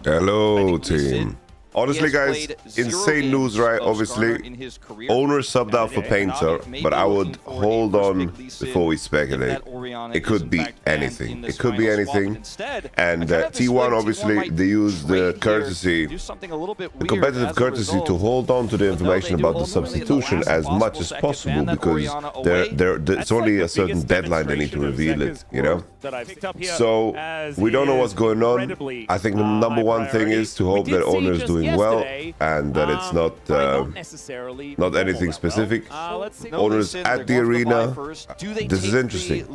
Hello, team. Honestly, guys, insane news, right? Obviously, Oner subbed out for Painter, but I would hold on before we speculate. It could be anything. It could be anything. And T1, obviously, they use the courtesy, the competitive courtesy to hold on to the information about the substitution as much as possible, because it's only a certain deadline they need to reveal it, you know? So, we don't know what's going on. I think the number one thing is to hope that Oner is doing well, and that it's not anything specific. Oner's at the arena. This is interesting.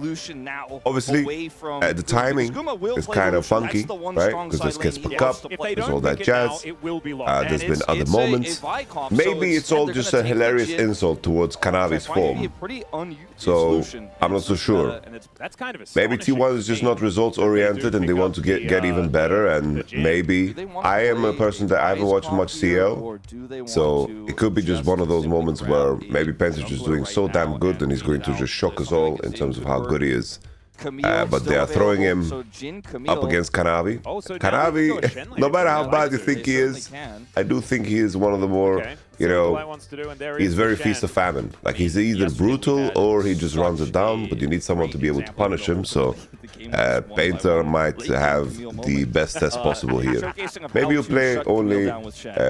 Obviously, the timing is kind of funky, right? Because this gets picked up, there's all that jazz. There's been other moments. Maybe it's all just a hilarious insult towards Kanavi's form. So I'm not so sure. Maybe T1 is just not results oriented and they want to get even better. And maybe I am a person that I haven't watched much CL, so it could be just one of those moments where maybe Peyz is just doing so damn good and he's going to just shock us all in terms of how good he is. But they are throwing him up against Kanavi. Kanavi, no matter how bad you think he is, I do think he is one of the more, you know, he's very feast of famine. Like, he's either brutal or he just runs it down, but you need someone to be able to punish him. So Painter might have the best test possible here. Maybe you play only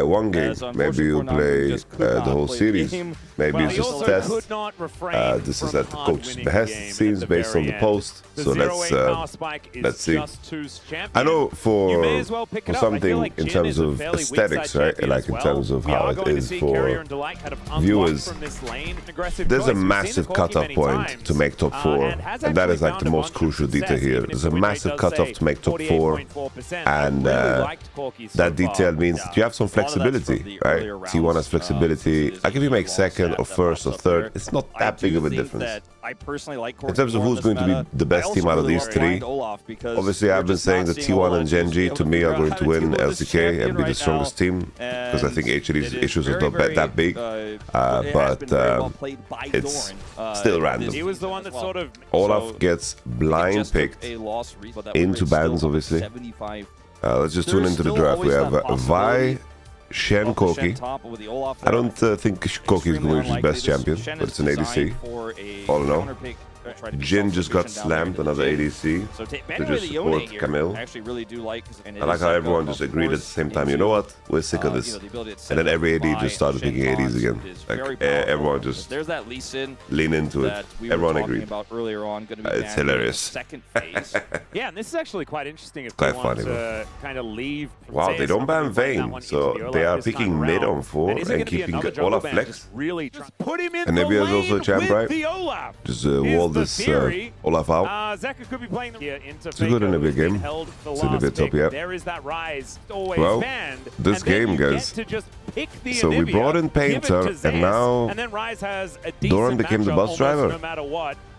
one game. Maybe you play the whole series. Maybe it's just a test. This is at the coach's behest, it seems, based on the post. So let's see. I know for something in terms of aesthetics, right? Like in terms of how it is for viewers, there's a massive cutoff point to make top 4, and that is like the most crucial detail here. There's a massive cutoff to make top 4, and that detail means that you have some flexibility, right? T1 has flexibility. Like if you make second or first or third, it's not that big of a difference. In terms of who's going to be the best team out of these three, obviously I've been saying that T1 and GENG to me are going to win LCK and be the strongest team, because I think HD's issues are not that big, but it's still random. Olaf gets blind picked into bans, obviously. Let's just tune into the draft. We have Vi, Shen, Koki. I don't think Koki is Gumayusi's best champion, but it's an ADC. All in all. Jin just got slammed, another ADC, to just support Camille. I like how everyone just agreed at the same time, you know what, we're sick of this. And then every AD just started picking ADs again. Like, everyone just lean into it. Everyone agreed. It's hilarious. Yeah, and this is actually quite interesting if quite they funny, want to kind of leave. Wow, they don't ban Vayne, so they are picking mid on 4 and keeping Olaf flex. And maybe there's also a champ, right? Just wall this Olaf out. Zeka could be playing it's a good Nvidia game. It's Nvidia top, yeah. There is that rise. Well, this game, guys. So we brought in Painter, and now Doran became the bus driver.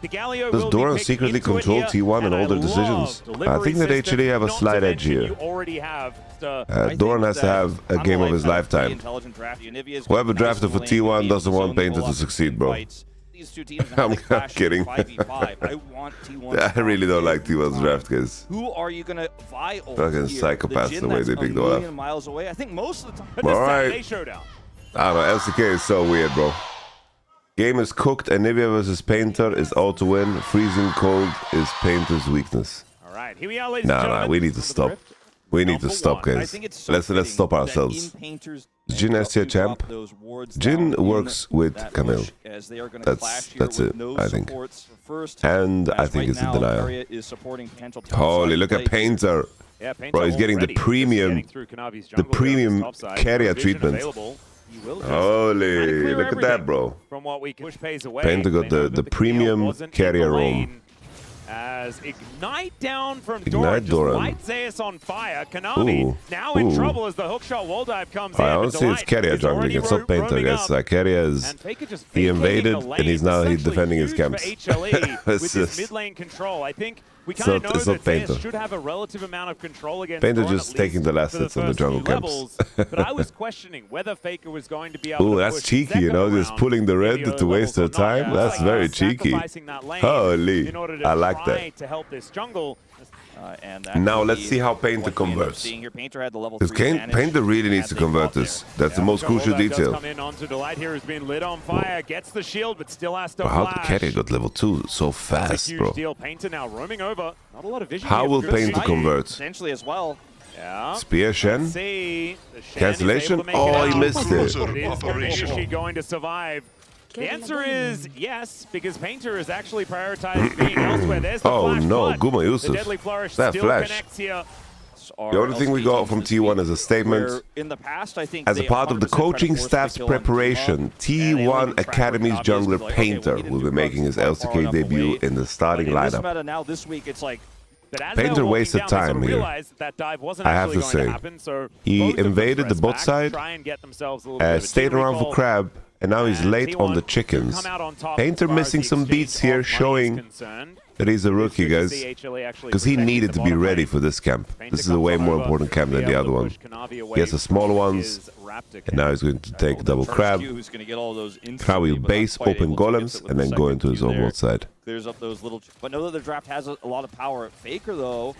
Does Doran secretly control T1 in all their decisions? I think that HLE have a slight edge here. Doran has to have a game of his lifetime. Whoever drafted for T1 doesn't want Painter to succeed, bro. I'm kidding. I really don't like T1's draft, guys. Who are you gonna vie over? Fucking psychopaths the way they picked Olaf. Miles away. I think most of the time. Alright. I don't know, LCK is so weird, bro. Game is cooked, and Nivea versus Painter is out to win. Freezing cold is Painter's weakness. Alright, here we are, ladies and gentlemen. Nah, we need to stop. We need to stop, guys. Let's stop ourselves. Jin has a champ. Jin works with Camille. That's it, I think. And I think it's in denial. Holy, look at Painter. Bro, he's getting the premium Keria treatment. Holy, look at that, bro. Painter got the premium Keria roam. As Ignite down from Doran, light Zeus on fire. Kanavi now in trouble as the hookshot wall dive comes in. I honestly, it's Keria jungling, it's not Painter, guys. Keria is, he invaded and he's defending his camps. With his mid lane control, I think we kind of know that Painter should have a relative amount of control against Painter just taking the last hits on the jungle camps. But I was questioning whether Faker was going to be able to that's cheeky, you know, just pulling the red to waste their time. That's very cheeky. Holy, I like that. To help this jungle. Now let's see how Painter converts. Because Painter really needs to convert this. That's the most crucial detail. Come in onto Delight here, who's been lit on fire, gets the shield, but still has to How did Keria got level 2 so fast, bro? Painter now roaming over. Not a lot of vision. How will Painter convert? Potentially as well. Yeah. Spear Shen? Cancellation? Oh, he missed it. Is Gumayusi going to survive? The answer is yes, because Painter is actually prioritized being elsewhere. There's the flash, no, Gumayusi. The deadly flourish that still flash. connects here. The only thing we got from T1 is a statement. In the past, I think As a part of the coaching staff's preparation, T1 Academy's jungler Painter will be making his LCK debut in the starting lineup. Now this week, it's like Painter wasted time here. I have to say. He invaded the bot side, stayed around for Crab, and now he's late on the chickens. Painter missing some beats here, showing that he's a rookie, guys, because he needed to be ready for this camp. This is a way more important camp than the other one. He has the smaller ones, and now he's going to take double Crab. Crab will base, open golems, and then go into his own world side. Clears up those little, but know that the draft has a lot of power. Faker though.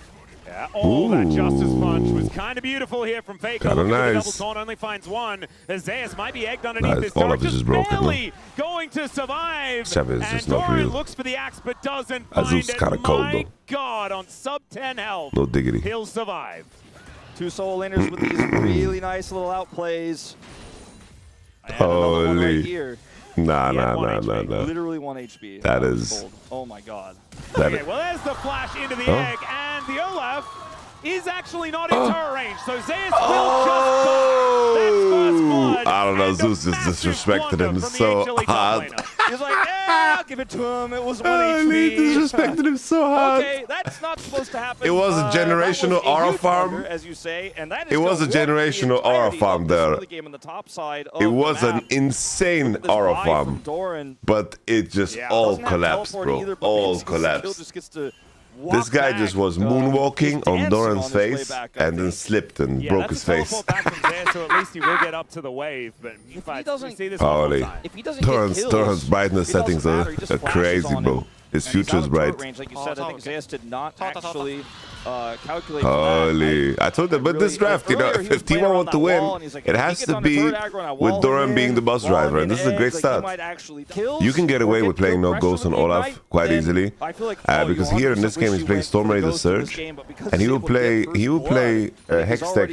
Yeah. Oh, that Justice Punch was kind of beautiful here from Faker. Kinda nice. Double taunt only finds one. As Zeus might be egged underneath this. All of this is broken. Barely going to survive. Seven is and just not Doran real. looks for the axe but doesn't find Zeus it. kind of cold My though. God, on sub 10 health. No diggity. He'll survive. Two solo laners with these really nice little outplays. Holy. Right here. Nah. Literally 1 HP. That is. Oh my God. Okay, well there's the flash into the egg, and the Olaf is actually not in turret range, so Zeus will just die. That's first blood. I don't know, Zeus just disrespected him so hard. He's like, yeah, give it to him. It was 1 He HP. disrespected him so hard. Okay, that's not supposed to happen. It was a generational aura farm. As you say, and that is It was a generational aura farm there. It was an insane aura farm. But it just all collapsed, bro. All collapsed. This guy just was moonwalking on Doran's face and then slipped and broke his face. So at least he will get up to the wave, but Holy. Doran's brightness settings are crazy, bro. His future is bright. Like you said, I think Zeus did not actually calculate Holy. I told them, but this draft, you know, if T1 want to win, it has to be with Doran being the bus driver, and this is a great start. You can get away with playing no Ghost on Olaf quite easily, because here in this game he's playing Storm Raider Surge, and he will play Hex Tech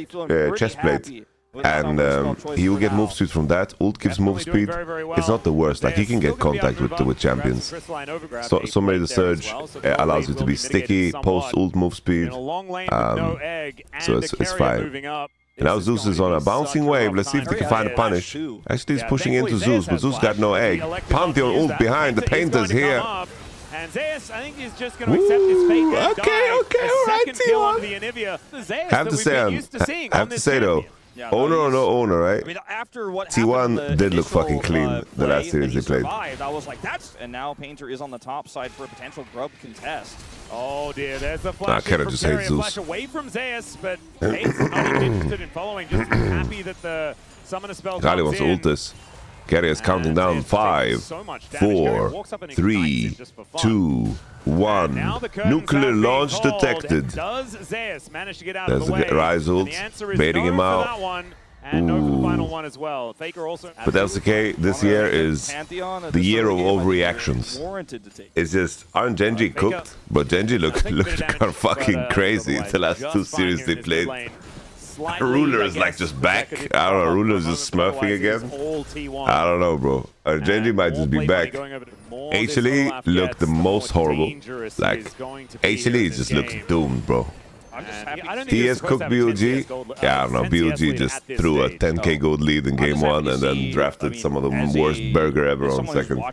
Chestplate. And he will get move speed from that. Ult gives move speed. It's not the worst. Like, he can get contact with champions. So many the surge allows you to be sticky, post ult move speed. So it's fine. And now Zeus is on a bouncing wave. Let's see if they can find a punish. Actually, he's pushing into Zeus, but Zeus got no egg. Pantheon ult behind. The Painter's here. And Zeus, I think he's just going to accept his fate. Okay, alright, T1. Have to say though. Yeah, Oner or no Oner, right? I mean, after what T1 did look fucking clean the last series they played. I was like, and now Painter is on the top side for a potential grub contest. Oh dear, there's the flash. Keria just hates Zeus. Flash away from Zeus, but Peyz is not even interested in following, just happy that the summoner spell Kali wants to ult this. Keria is counting down 5, 4, 3, 2, 1. Nuclear launch detected. Does Zeus manage to get out There's of the way? the Rise ult, baiting him out. And no for the final one as well. Faker also. But LCK this year is the year of overreactions. It's just, aren't Genji cooked? But Genji looked kind of fucking crazy the last 2 series they played. Ruler is like just back. I don't know. Ruler is just smurfing again. I don't know, bro. Genji might just be back. HLE looked the most horrible. Like, HLE just looks doomed, bro. TS cooked BLG. Yeah, I don't know. BLG just threw a 10k gold lead in game 1 and then drafted some of the worst burger ever on second.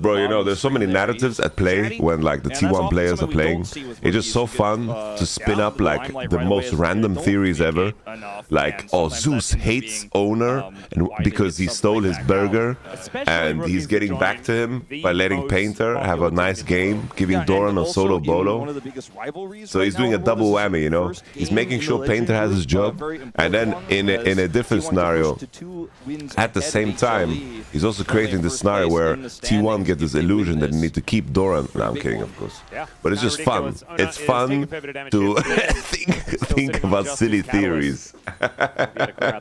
Bro, you know, there's so many narratives at play when, like, the T1 players are playing. It's just so fun to spin up, like, the most random theories ever. Like, oh, Zeus hates Oner because he stole his burger, and he's getting back to him by letting Painter have a nice game, giving Doran a solo bolo. So he's doing a double whammy, you know? He's making sure Painter has his job, and then in a different scenario, at the same time, he's also creating this scenario where T1 T1 get this illusion that they need to keep Doran. No, I'm kidding, of course. But it's just fun. It's fun to think about silly theories that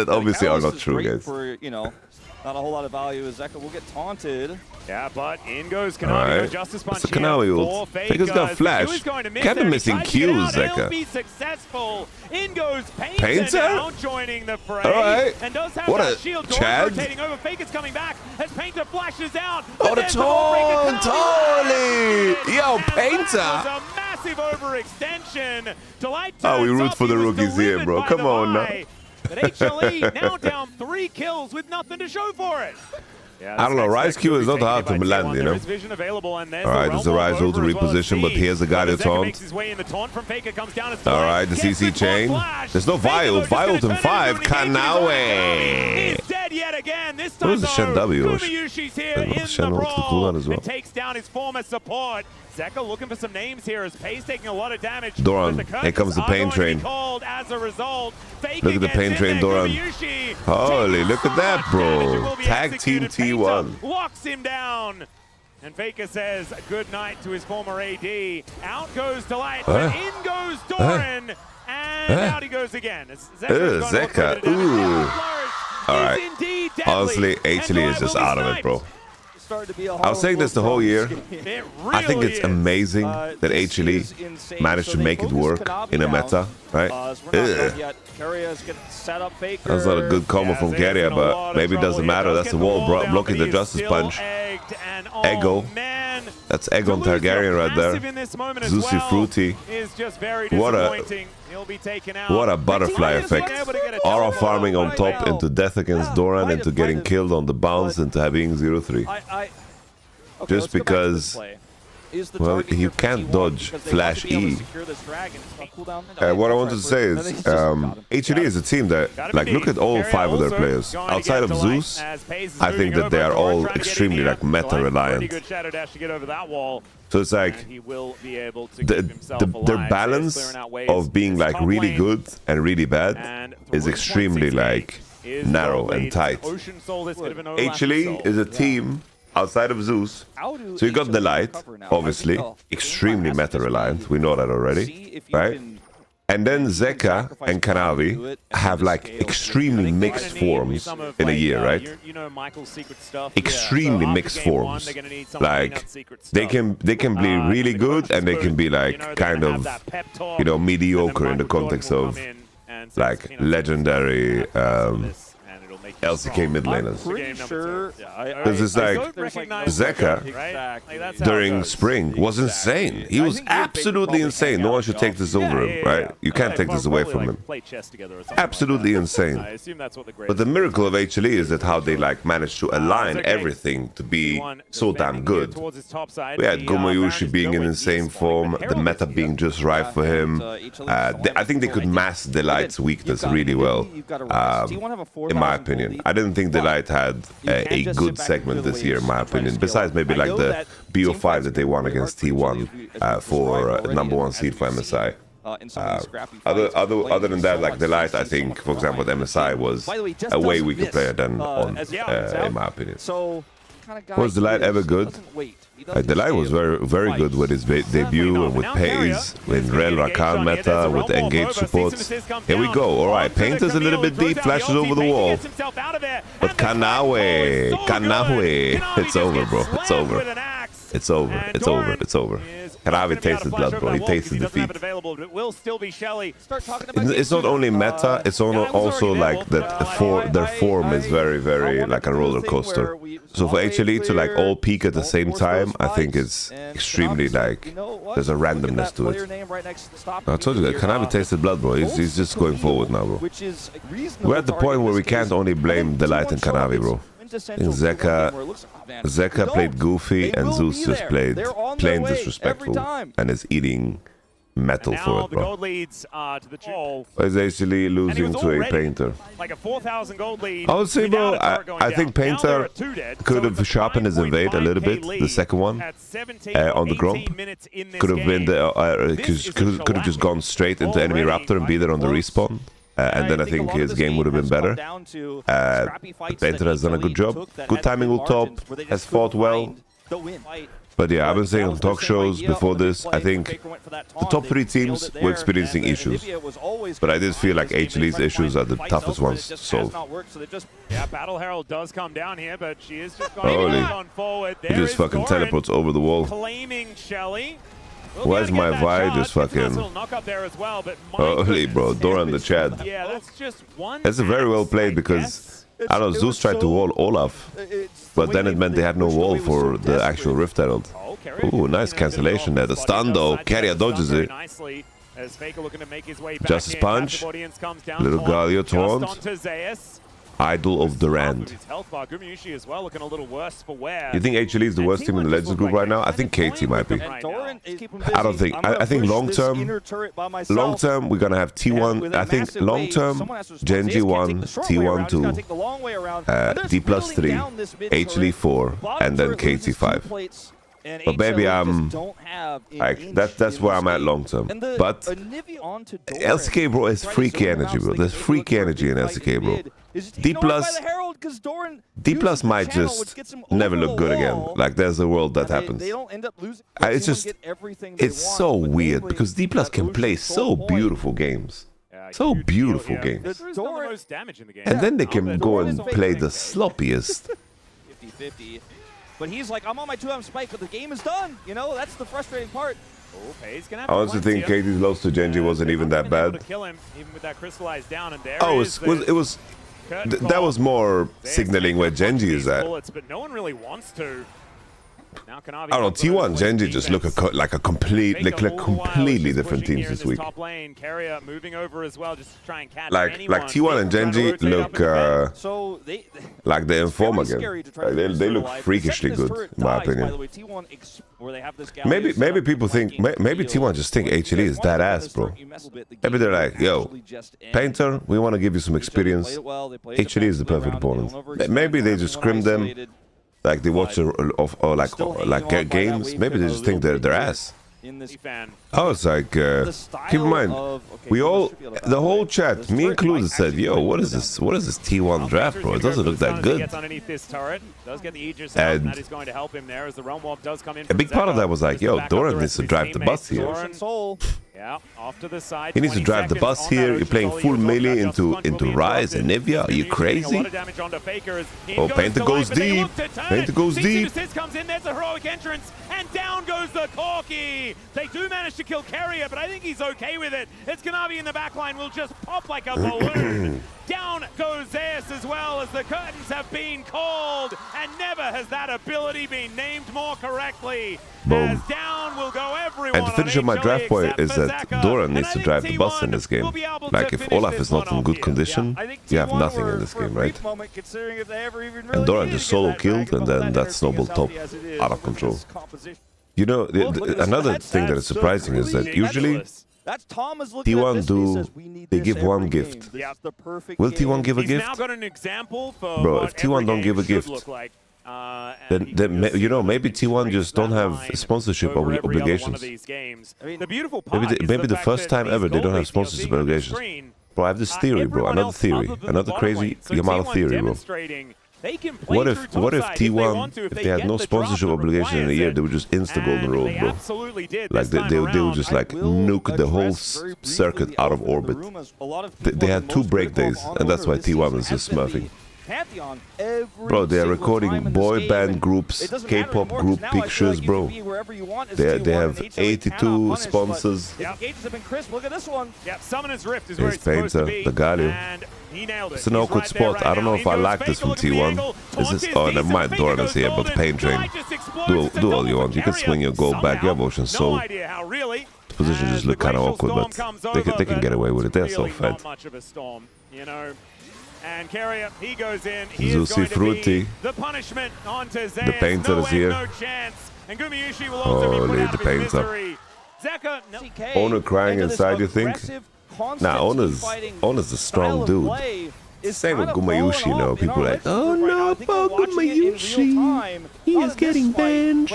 obviously are not true, guys. For, you know, not a whole lot of value as Zeka will get taunted. Yeah, but in goes Kanavi. Right. Justice punch. It's a Kanavi ult. Faker's got flash. Kept him missing Qs, Zeka. Be successful. In goes Peyz now joining the fray. All right. And does have what that a shield Chad. rotating over. Faker's coming back as Painter flashes out. Oh, the taunt! Holy! Yo, Painter! A massive overextension. Oh, we root for the rookies here, bro. Come on now. But HLE now down 3 kills with nothing to show for it. Yeah, I don't know, Rise Q is not hard to land, you know. Alright, there's a Rise ult to reposition, but here's a guy to taunt. Alright, the CC chain. There's no Viol. Viol in 5. Kanavi. He's dead yet again. This time, where's the Shen W? Gumayusi's here in the brawl. As well. It takes down his former support. Zeka looking for some names here as Peyz taking a lot of damage. Doran, here comes the pain train. As a result, look at the pain train, Doran. Holy, look at that, bro. Tag team T1. Locks him down. And Faker says good night to his former AD. Out goes Delight, but in goes Doran. And out he goes again. Zeka. Ooh. Alright. Honestly, HLE is just out of it, bro. I was saying this the whole year. I think it's amazing that HLE managed to make it work in a meta, right? That was not a good combo from Keria, but maybe it doesn't matter. That's the wall blocking the Justice Punch. Ego. That's Egon Targaryen right there. Zeusy Fruity. What a butterfly effect. Aura farming on top into death against Doran, into getting killed on the bounce, into having 0-3. Just because, well, you can't dodge Flash E. What I wanted to say is, HLE is a team that, like, look at all 5 of their players. Outside of Zeus, I think that they are all extremely, like, meta-reliant. So it's like, their balance of being, like, really good and really bad is extremely, like, narrow and tight. HLE is a team outside of Zeus, so you got the light, obviously, extremely meta-reliant, we know that already, right? And then Zeka and Kanavi have like extremely mixed forms in a year, right? Extremely mixed forms. Like they can be really good and they can be like kind of, you know, mediocre in the context of like legendary LCK mid laners. Because it's like Zeka during spring was insane. He was absolutely insane. No one should take this over him, right? You can't take this away from him. Absolutely insane. But the miracle of HLE is that how they like managed to align everything to be so damn good. We had Gumayusi being in insane form, the meta being just right for him. I think they could mask Delight's weakness really well, in my opinion. I didn't think Delight had a good segment this year, in my opinion. Besides maybe like the BO5 that they won against T1 for #1 seed for MSI. Other than that, like Delight, I think, for example, with MSI was a way weaker player than on, in my opinion. Was Delight ever good? Delight was very good with his debut and with Peyz, with Rel Rakan meta, with the engaged supports. Here we go. Alright, Painter's a little bit deep, flashes over the wall. But Kanavi, it's over, bro. It's over. It's over. It's over. It's over. Kanavi tasted blood, bro. He tasted defeat. It's not only meta, it's also like that their form is very like a roller coaster. So for HLE to like all peak at the same time, I think it's extremely like there's a randomness to it. I told you that Kanavi tasted blood, bro. He's just going forward now, bro. We're at the point where we can't only blame Delight and Kanavi, bro. Zeka played goofy and Zeus just played plain disrespectful and is eating metal for it, bro. Is actually losing to a Painter. I would say, bro, I think Painter could have sharpened his invade a little bit, the second one, on the Gromp. Could have been could have just gone straight into enemy Raptor and be there on the respawn. and then I think his game would have been better. Painter has done a good job. Good timing on top, has fought well. But yeah, I've been saying on talk shows before this, I think the top 3 teams were experiencing issues. But I did feel like HLE's issues are the toughest ones to solve. Yeah, Battle Herald does come down here, but she is just going on forward. He just fucking teleports over the wall. Claiming Shelly. Why is my Vi just fucking... Holy bro, Doran the Chad. Yeah, that's just one. That's a very well played because... I don't know, Zeus tried to wall Olaf, but then it meant they had no wall for the actual Rift Herald. Ooh, nice cancellation there. The stun though, Keria dodges it. Justice Punch, little Galio taunt. Idol of Doran. You think HLE is the worst team in the Legends group right now? I think KT might be. I don't think. I think long term, we're gonna have T1. I think long term, GENG 1, T1 2, DPlus 3, HLE 4, and then KT 5. But maybe I'm like that's where I'm at long term. But LCK bro is freaky energy, bro. There's freaky energy in LCK, bro. DPlus might just never look good again. Like there's a world that happens. It's just it's so weird because DPlus can play so beautiful games. So beautiful games. And then they can go and play the sloppiest. 50-50. But he's like, I'm on my 2M spike, but the game is done. You know, that's the frustrating part. Oh, Peyz gonna have I honestly think KT's loss to GENG wasn't even that bad. Kill him, even with that crystallized down, and there that was more signaling where GENG is at. But no one really wants to. Now Kanavi, I don't know, T1 GENG just look like a completely different teams this week. Top lane, Keria moving over as well, just to try and catch like T1 and GENG look like the Inform again. Like they look freakishly good, in my opinion. Maybe people think maybe T1 just think HLE is that ass, bro. Maybe they're like, yo, Painter, we want to give you some experience. HLE is the perfect opponent. Maybe they just scrim them. Like they watch games, maybe they just think they're ass. I was like, keep in mind, the whole chat, me included, said, yo, what is this T1 draft, bro? It doesn't look that good. And a big part of that was like, yo, Doran needs to drive the bus here. He needs to drive the bus here. You're playing full melee into Ryze and Nivea. Are you crazy? Oh, Painter goes deep. Painter goes deep. Comes in, there's a heroic entrance, and down goes the Corki. They do manage to kill Keria, but I think he's okay with it. It's Kanavi in the backline, will just pop like a balloon. Down goes Zeus as well, as the curtains have been called, and never has that ability been named more correctly. Boom. As down will go everyone. And to finish up my draft point is that Doran needs to drive the bus in this game. Like if Olaf is not in good condition, you have nothing in this game, right? And Doran just solo killed, and then that snowballed top out of control. You know, another thing that is surprising is that usually T1 they give one gift. Will T1 give a gift? Bro, if T1 don't give a gift, then you know, maybe T1 just don't have sponsorship obligations. Maybe the first time ever they don't have sponsorship obligations. Bro, I have this theory, bro. Another crazy Yamato theory, bro. What if T1, if they had no sponsorship obligation in a year, they would just insta golden roll, bro? Like they would just like nuke the whole circuit out of orbit. They had 2 break days, and that's why T1 is just smurfing. Bro, they are recording boy band groups, K-pop group pictures, bro. They have 82 sponsors. Here's Painter, the Galio. It's an awkward spot. I don't know if I like this from T1. Is this? Oh, never mind. Doran is here, but the pain train. Do all you want. You can swing your gold back. You have Ocean Soul. The position just look kind of awkward, but they can get away with it. They're so fed. And Keria, he goes in. Zusi Fruity. The punishment onto Zeus. The Painter is here. No chance. And Gumayusi will also be put out the of Painter. Zeka, Oner crying inside, you think? Nah, Oner's a strong dude. Same with Gumayusi, you know, people are like, oh no, poor Gumayusi, he is getting benched.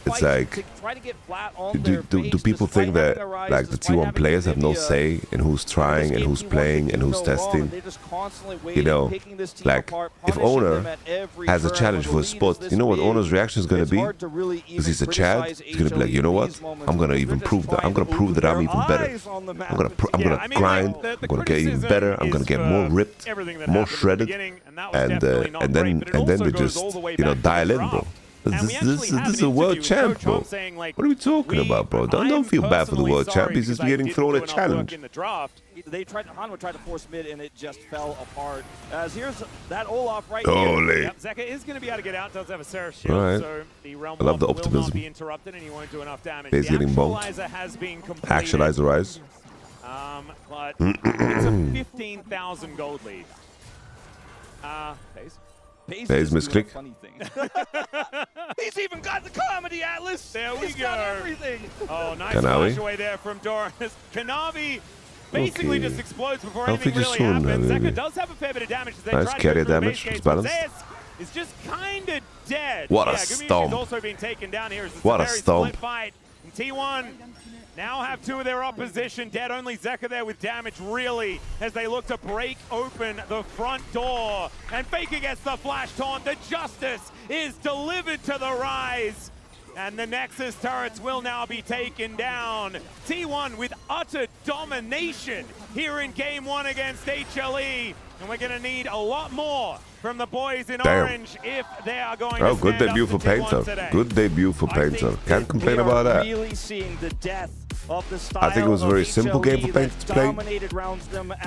It's like, do people think that like the T1 players have no say in who's trying and who's playing and who's testing? You know, like if Oner has a challenge for a spot, you know what Oner's reaction is going to be? Because he's a Chad, he's going to be like, you know what, I'm going to even prove that, I'm going to prove that I'm even better. I'm going to grind, I'm going to get even better, I'm going to get more ripped, more shredded, and then they just, you know, dial in, bro. This is a world champ, bro. What are we talking about, bro? Don't feel bad for the world champ. He's just getting thrown a challenge. Hanwha tried to force mid and it just fell apart. As here's that Olaf right here. Yep, Zeka is going to be able to get out. Does have a Seraph shield, right. so the realm I love the will optimism. not be interrupted and he won't do enough damage. Peyz getting bombed. Has been completed. Actualizer rise. But it's a 15,000 gold lead. Peyz misclick. He's even got the comedy atlas. There we He's go. got everything. Oh, nice Kanavi. flash away there from Doran. Kanavi basically just explodes before I'll anything really soon, happens. maybe. Zeka does have a fair bit of damage. As they Nice try to Keria go through damage, base it's gates. balanced. Zeus is just kind of dead. What a Gumayusi's stomp. also been taken down here. It's What a very stomp. split fight. And T1 now have two of their opposition dead. Only Zeka there with damage, really, as they look to break open the front door. And Faker gets the flash taunt. The justice is delivered to the Rise. And the Nexus turrets will now be taken down. T1 with utter domination here in Game 1 against HLE. And we're going to need a lot more from the boys in orange if they are going to good stand debut up for to T1 Painter. today. Good debut for Painter. Can't complain about that. Really seeing the death of the I think it was a very simple game for Painter to play.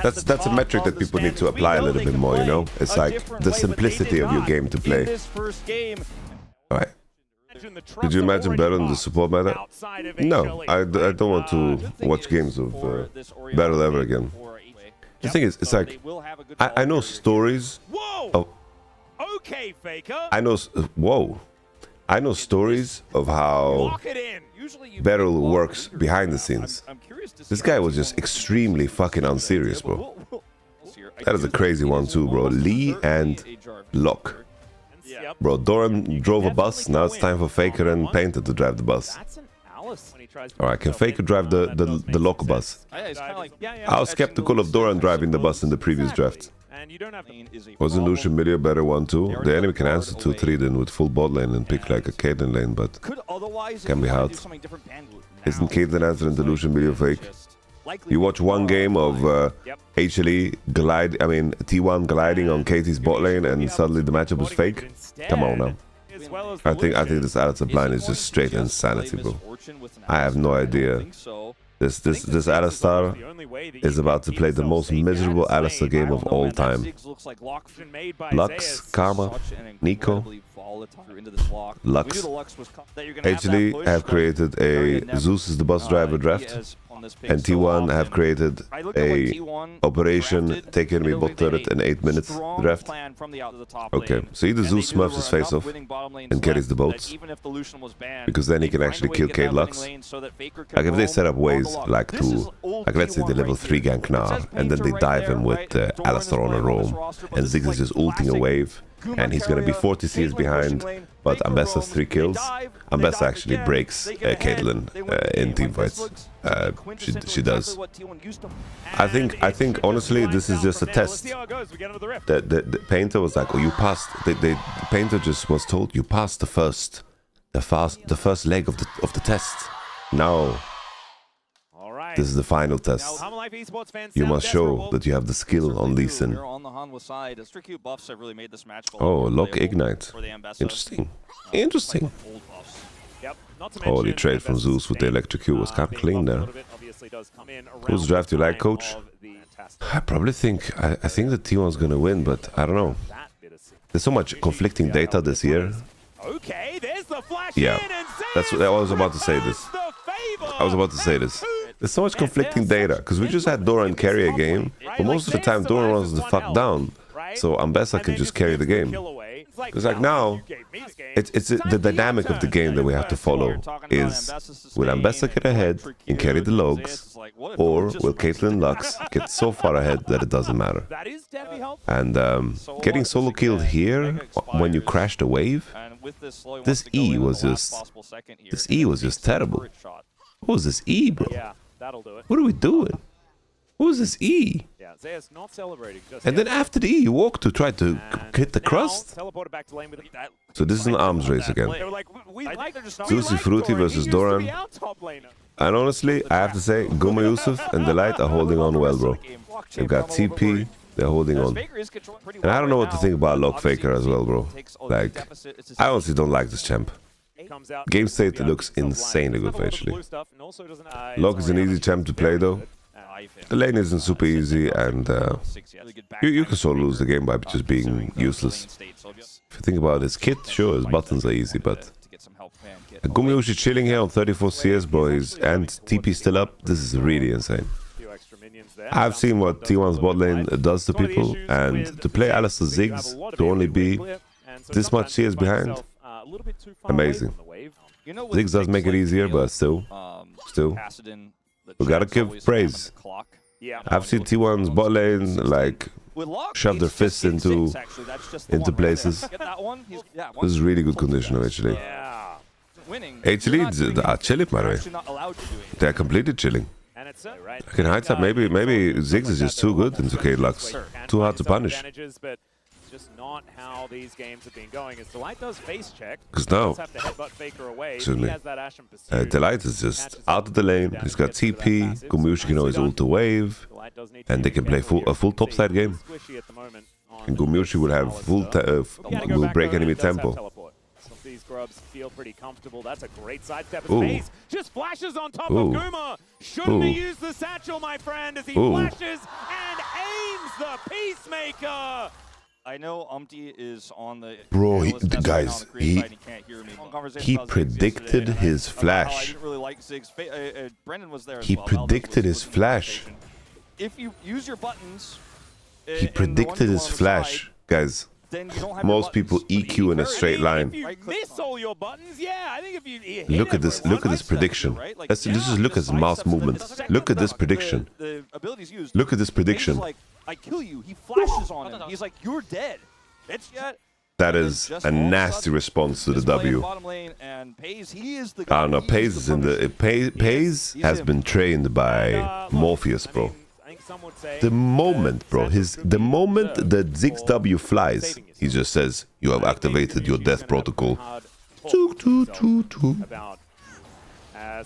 That's That's a metric that people need to apply a little bit more, you know? It's like the simplicity of your game to play. Alright. Did you imagine better than the support meta? No, I don't want to watch games of Battle ever again. The thing is, it's like, I know stories of... Okay, Faker. I know stories of how Battle works behind the scenes. This guy was just extremely fucking unserious, bro. That is a crazy one too, bro. Lee and Locke. Bro, Doran drove a bus, now it's time for Faker and Painter to drive the bus. Alright, can Faker drive the Locke bus? I was skeptical of Doran driving the bus in the previous draft. Wasn't Lucian Media better 1-2? The enemy can answer 2-3 then with full bot lane and pick like a Caitlyn lane, but can be hard. Isn't Caitlyn answering the Lucian Media fake? You watch one game of HLE T1 gliding on KT's bot lane and suddenly the matchup was fake? Come on now. I think this Alistair blind is just straight insanity, bro. I have no idea. This Alistair is about to play the most miserable Alistair game of all time. Lux, Karma, Nico, Lux. HLE have created a Zeus is the bus driver draft. And T1 have created a operation take enemy bot turret in 8 minutes draft. Okay, so either Zeus smurfs his face off and carries the boats, because then he can actually kill Kate Lux. Like if they set up ways like to, like let's say they level 3 gank Gnar and then they dive him with Alistair on a roam and Ziggs is just ulting a wave and he's gonna be 40 CS behind, but Ambessa's 3 kills. Ambessa actually breaks Caitlyn in teamfights. She does. I think honestly this is just a test. The Painter was like, oh, you passed. The Painter just was told you passed the first leg of the test. Now this is the final test. You must show that you have the skill on Lee Sin. Oh, lock ignite. Interesting. Interesting. Holy trade from Zeus with the electric Q was kind of clean there. Whose draft you like, coach? I probably think I think the T1's gonna win, but I don't know. There's so much conflicting data this year. Yeah, that's what I was about to say. There's so much conflicting data because we just had Doran carry a game, but most of the time Doran runs the fuck down, so Ambessa can just carry the game. It's like now, it's the dynamic of the game that we have to follow is, will Ambessa get ahead and carry the logs, or will Caitlyn Lux get so far ahead that it doesn't matter? And getting solo killed here when you crashed a wave, this E was just terrible. What was this E, bro? What are we doing? What was this E? And then after the E, you walk to try to hit the crust. So this is an arms race again. Zeus Fruity versus Doran. And honestly, I have to say, Gumayusi and Delight are holding on well, bro. They've got TP, they're holding on. And I don't know what to think about Lock Faker as well, bro. Like, I honestly don't like this champ. Game state looks insanely good, actually. Lock is an easy champ to play, though. The lane isn't super easy, and you can sort of lose the game by just being useless. If you think about his kit, sure, his buttons are easy, but Gumayusi chilling here on 34 CS, boys, and TP still up. This is really insane. I've seen what T1's bot lane does to people, and to play Alistair Ziggs to only be this much CS behind, amazing. Ziggs does make it easier, but still, we gotta give praise. I've seen T1's bot lane like shove their fists into places. This is really good condition, actually. Actually, they are chilling, by the way. They are completely chilling. Okay, hide up. Maybe Ziggs is just too good in 2K Lux. Too hard to punish. Just not how these games have been going. As Delight does face check, because now, Delight is just out of the lane. He's got TP. Gumayusi can always ult the wave, and they can play a full topside game. And Gumayusi will have will break enemy tempo. These grubs feel pretty comfortable. That's a great sidestep. Peyz just flashes on top of Guma. Shouldn't have used the satchel, my friend, as he flashes and aims the Peacemaker. I know Umpty is on the... Bro, guys, he predicted his flash. He predicted his flash. If you use your buttons... He predicted his flash, guys. Most people EQ in a straight line. Look at this prediction. Let's just look at his mouse movement. Look at this prediction. Look at this prediction. I kill you. He flashes on him. He's like, you're dead. That is a nasty response to the W. I don't know. Peyz is in the Peyz has been trained by Morpheus, bro. The moment, bro, the moment that Ziggs W flies, he just says, "You have activated your death protocol."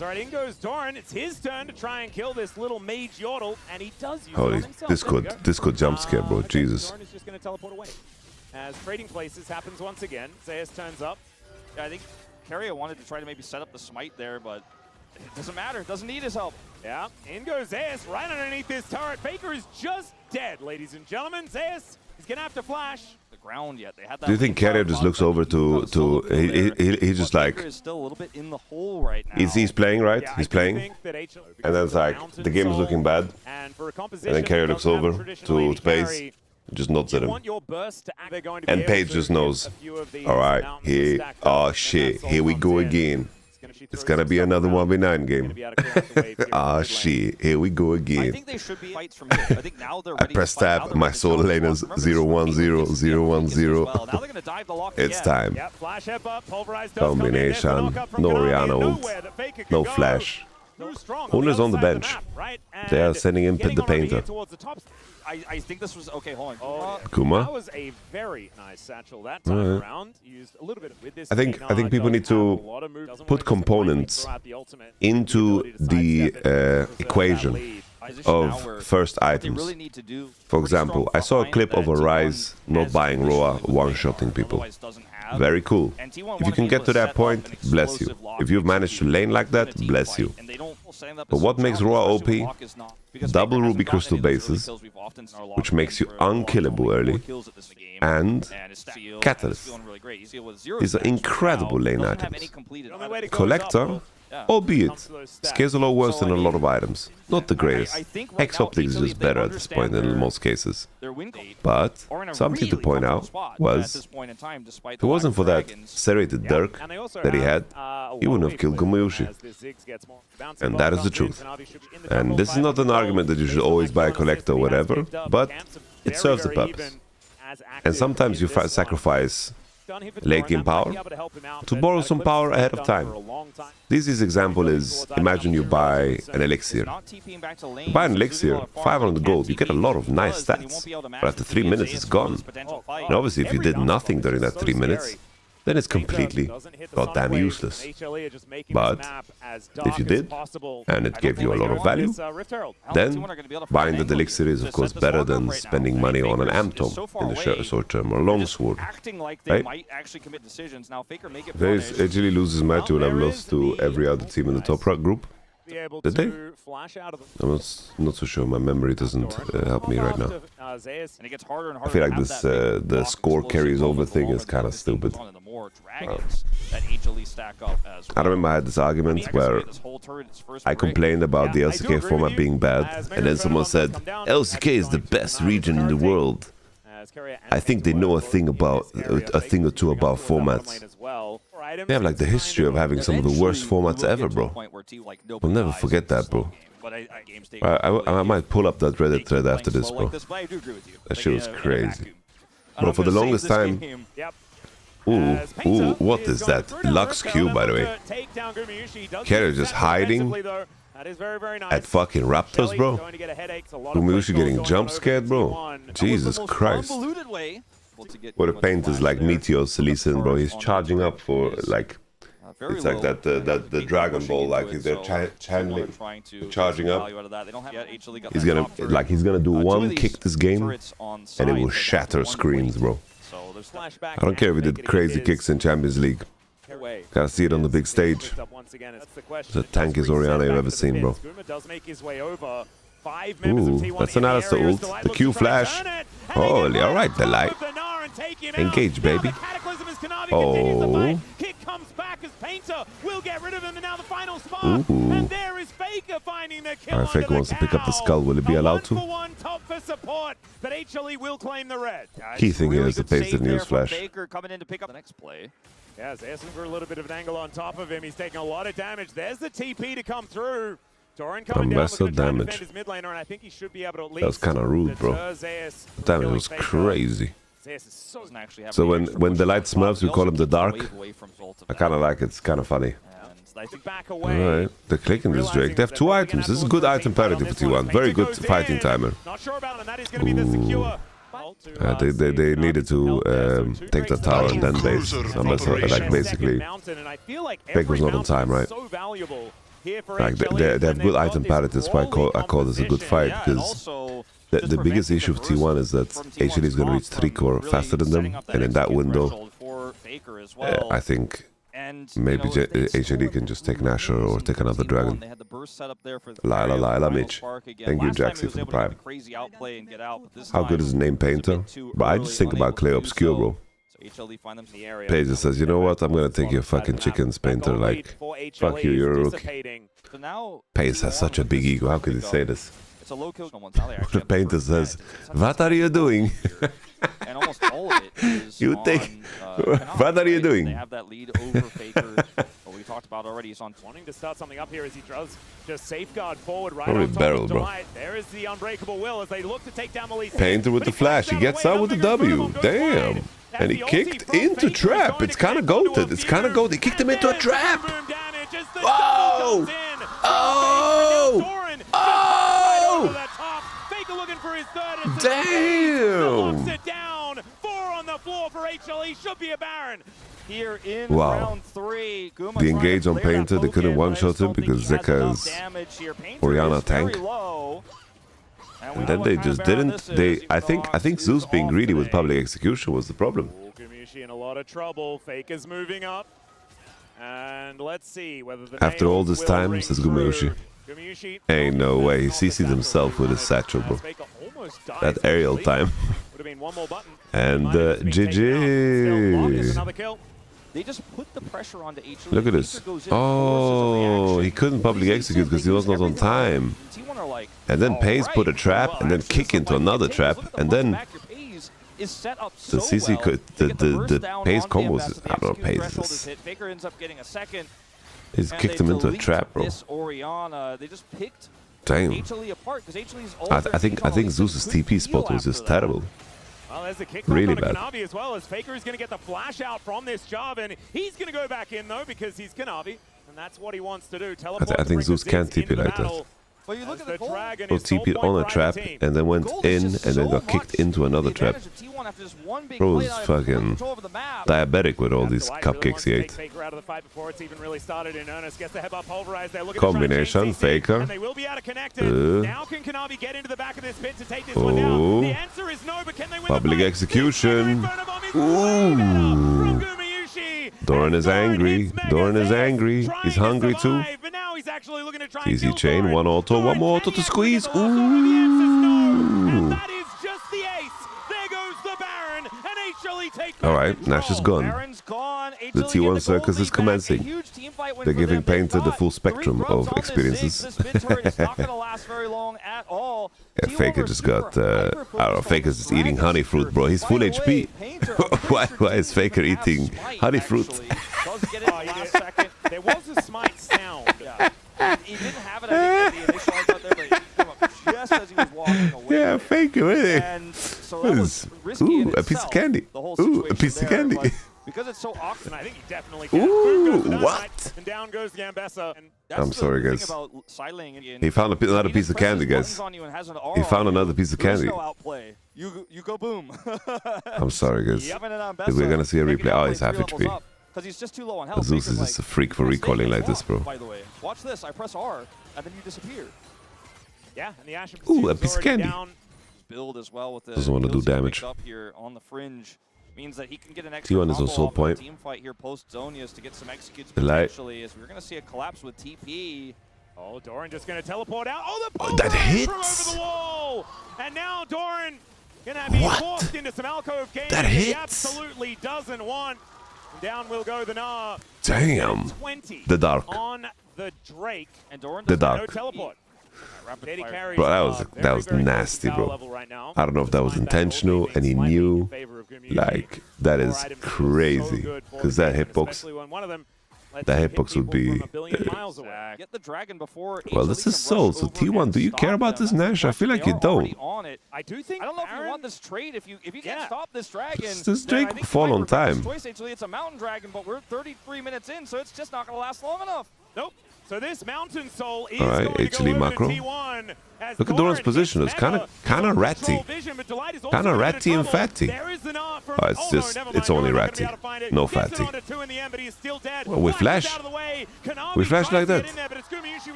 Alright, in goes Doran. It's his turn to try and kill this little mage Yordle, and he does use Holy, this could jump scare, bro. Jesus. Doran is just going to teleport away. As trading places happens once again, Zeus turns up. Yeah, I think Keria wanted to try to maybe set up the smite there, but it doesn't matter. Doesn't need his help. Yeah, in goes Zeus right underneath this turret. Faker is just dead, ladies and gentlemen. Zeus is going to have to flash. The ground yet. They had that. Do you think Keria just looks over to he's just like... Is still a little bit in the hole right now. He's playing, right? Yeah, he's playing. And then it's like, the game is looking bad. And then Keria looks over to Peyz. Just nods at him. And Peyz just knows. Alright, oh shit, here we go again. It's gonna be another 1v9 game. Ah shit, here we go again. I think they should be fights from here. I think now they're ready. I press tab, my solo lane is 0-1-0, 0-1-0. It's time. Combination, no Rihanna ult, no flash. Oner's on the bench. They are sending in the painter. I think this was okay. Hold on. Kuma. That was a very nice satchel that time around. Used a little bit with this. I think people need to put components into the equation of first items. For example, I saw a clip of a Ryze not buying Roa, one-shotting people. Very cool. If you can get to that point, bless you. If you've managed to lane like that, bless you. But what makes Roa OP? Double Ruby Crystal bases, which makes you unkillable early, and Catalyst. These are incredible lane items. Collector, albeit, scares a lot worse than a lot of items. Not the greatest. Hex Optics is just better at this point in most cases. But something to point out was, if it wasn't for that serrated Dirk that he had, he wouldn't have killed Gumayusi. And that is the truth. And this is not an argument that you should always buy a Collector or whatever, but it serves a purpose. And sometimes you sacrifice late game power to borrow some power ahead of time. The easiest example is, imagine you buy an elixir. You buy an elixir, 500 gold, you get a lot of nice stats, but after 3 minutes it's gone. And obviously if you did nothing during that 3 minutes, then it's completely goddamn useless. But if you did, and it gave you a lot of value, then buying the elixir is of course better than spending money on an amp tome in the short term or longsword. Right? There's actually loses match when I've lost to every other team in the top group. Did they? I'm not so sure. My memory doesn't help me right now. I feel like this the score carries over thing is kind of stupid. I remember I had this argument where I complained about the LCK format being bad, and then someone said, LCK is the best region in the world. I think they know a thing or two about formats. They have like the history of having some of the worst formats ever, bro. We'll never forget that, bro. I might pull up that Reddit thread after this, bro. That shit was crazy. Bro, for the longest time... Ooh, what is that? Lux Q, by the way. Keria just hiding at fucking Raptors, bro. Gumayusi getting jump scared, bro. Jesus Christ. What a paint is like Meteor's Silicon, bro. He's charging up for like... It's like that the Dragon Ball, like they're channeling, charging up. He's gonna do one kick this game, and it will shatter screens, bro. I don't care if he did crazy kicks in Champions League. Gotta see it on the big stage. It's the tankiest Oriana you've ever seen, bro. Ooh, that's an Alistair ult. The Q flash. Holy, alright, the light. Engage, baby. Oh. Kick comes back as Painter will get rid of him, and now the final spark. Ooh. And there is Faker finding the kill. Alright, Faker wants to pick up the skull. Will he be allowed to? One top for support, but HLE will claim the red. Key thing here is the Peyz the news flash. Faker coming in to pick up the next play. Yeah, Zeus for a little bit of an angle on top of him. He's taking a lot of damage. There's the TP to come through. Doran coming down, looking to try and defend his mid laner, and I think he should be able to at least... That was kind of rude, bro. The damage was crazy. So when the light smurfs, we call him the dark. I kind of like it. It's kind of funny. Alright, they're clicking this Drake. They have 2 items. This is good item parity for T1. Very good fighting timer. They needed to take the tower and then base. Unless, like, basically, Fake was not on time, right? Like, they have good item parity. That's why I call this a good fight, because the biggest issue of T1 is that HLE is going to reach 3 core faster than them, and in that window, I think maybe HLE can just take Nashor or take another dragon. Lila Mitch. Thank you, Jaxi, for the prime. How good is the name Painter? But I just think about Clay Obscure, bro. Peyz says, you know what, I'm gonna take your fucking chickens, Painter, like, fuck you, you're a rookie. Peyz has such a big ego, how could he say this? The Painter says, what are you doing? You think, what are you doing? They have that lead over Faker. What we talked about already. He's on wanting to start something up here as he does just safeguard forward right on top barrel, of bro. There is the unbreakable will as they look to take down the lead. Painter with the flash, he gets out with the W. Damn. And he kicked into trap. It's kind of goated. It's kind of goated. He kicked him into a trap. Whoa! Oh! Oh! Damn! Wow. The engage on Painter, they couldn't one-shot him because Zeka is Oriana tank. And then they just didn't. I think Zeus being greedy with public execution was the problem. Gumayusi in a lot of trouble. Faker's moving up. And let's see whether the after all this time, says Gumayusi. Ain't no way. He CC'd himself with his satchel, bro. That aerial time. And GG. They just put the pressure on the HLE. Look at this. Oh, he couldn't public execute because he was not on time. And then Peyz put a trap and then kick into another trap. And then the CC could, the Peyz combos, I don't know, Peyz. He's kicked him into a trap, bro. Oriana, they just picked Damn. HLE apart, HLE's I think Zeus's TP spot was just terrible. Well, there's a kick Really on bad. Kanavi as well, as Faker is going to get the flash out from this job, and he's going to go back in though because he's Kanavi, and that's what he wants to do. I think Zeus can't TP like that. Well, you look at the Dragon Well, TP'd on a trap and then went in and then got kicked into another trap. Bro is fucking diabetic with all these cupcakes he ate. Combination, Faker. Now can Kanavi get into the back of this pit to take this one down? The answer is no, but can they win Public execution. Ooh. Doran is angry. Doran is angry. He's hungry too. Easy chain, one auto, one more auto to squeeze. Ooh. And that is just the ace. There goes the Baron, and HLE take All right, Nash is gone. The T1 circus is commencing. They're giving Painter the full spectrum of experiences. Yeah, Faker just got, I don't know, Faker's just eating honey fruit, bro. He's full HP. why is Faker eating honey fruit? There was a smite sound. He didn't have it, I think, at the initial out there, but he came up just as he was walking away. Yeah, Faker, really. And so that was risky in a piece of candy. The whole Ooh, a piece of candy. Because it's so often, I think he definitely can. Ooh, what? And down goes the Gambessa. I'm sorry, guys. He found another piece of candy, guys. He found another piece of candy. You go boom. I'm sorry, guys. We're gonna see a replay. Oh, he's half HP. Because he's just too low on health. Zeus is just a freak for recalling like this, bro. By the way, watch this. I press R, and then you disappear. Yeah, and the Ashen Ooh, a piece of candy. Build as well with the doesn't want to do damage. Up here on the fringe means that he can get an extra T1 is on soul point. Team fight here post Zonius to get some executes The light. potentially, as we're going to see a collapse with TP. Oh, Doran just going to teleport out. Oh, the that hits from over the wall. And now Doran going to be forced into some alcove game that he hits. absolutely doesn't want. Down will go the Gnar. Damn. 20 the dark. on the Drake. And Doran the does dark. No teleport. Bro, that was nasty, bro. I don't know if that was intentional and he knew. Like, that is crazy. Because that hitbox would be... Get the dragon before Well, this is Soul, so T1, do you care about this Nash? I feel like you don't. I do think. I don't know if you want this trade. If you can't stop this dragon, this Drake will fall on time. Actually, it's a mountain dragon, but we're 33 minutes in, so it's just not going to last long enough. Nope. So this Mountain Soul is going to go macro. T1. Look at Doran's position. It's kind of ratty. Kind of ratty and fatty. Oh, it's only ratty. No fatty. Well, we flash. We flash like that.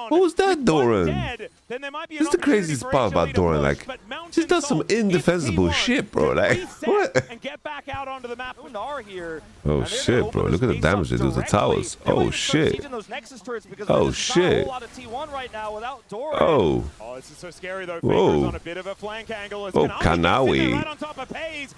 What was that, Doran? This is the craziest part about Doran. Like, she does some indefensible shit, bro. Like, what? Oh shit, bro. Look at the damage they do to the towers. Oh shit. Oh shit. Oh. Oh, this is so scary though. Whoa. On a bit of a flank angle. Oh, Kanavi. Right on top of Peyz.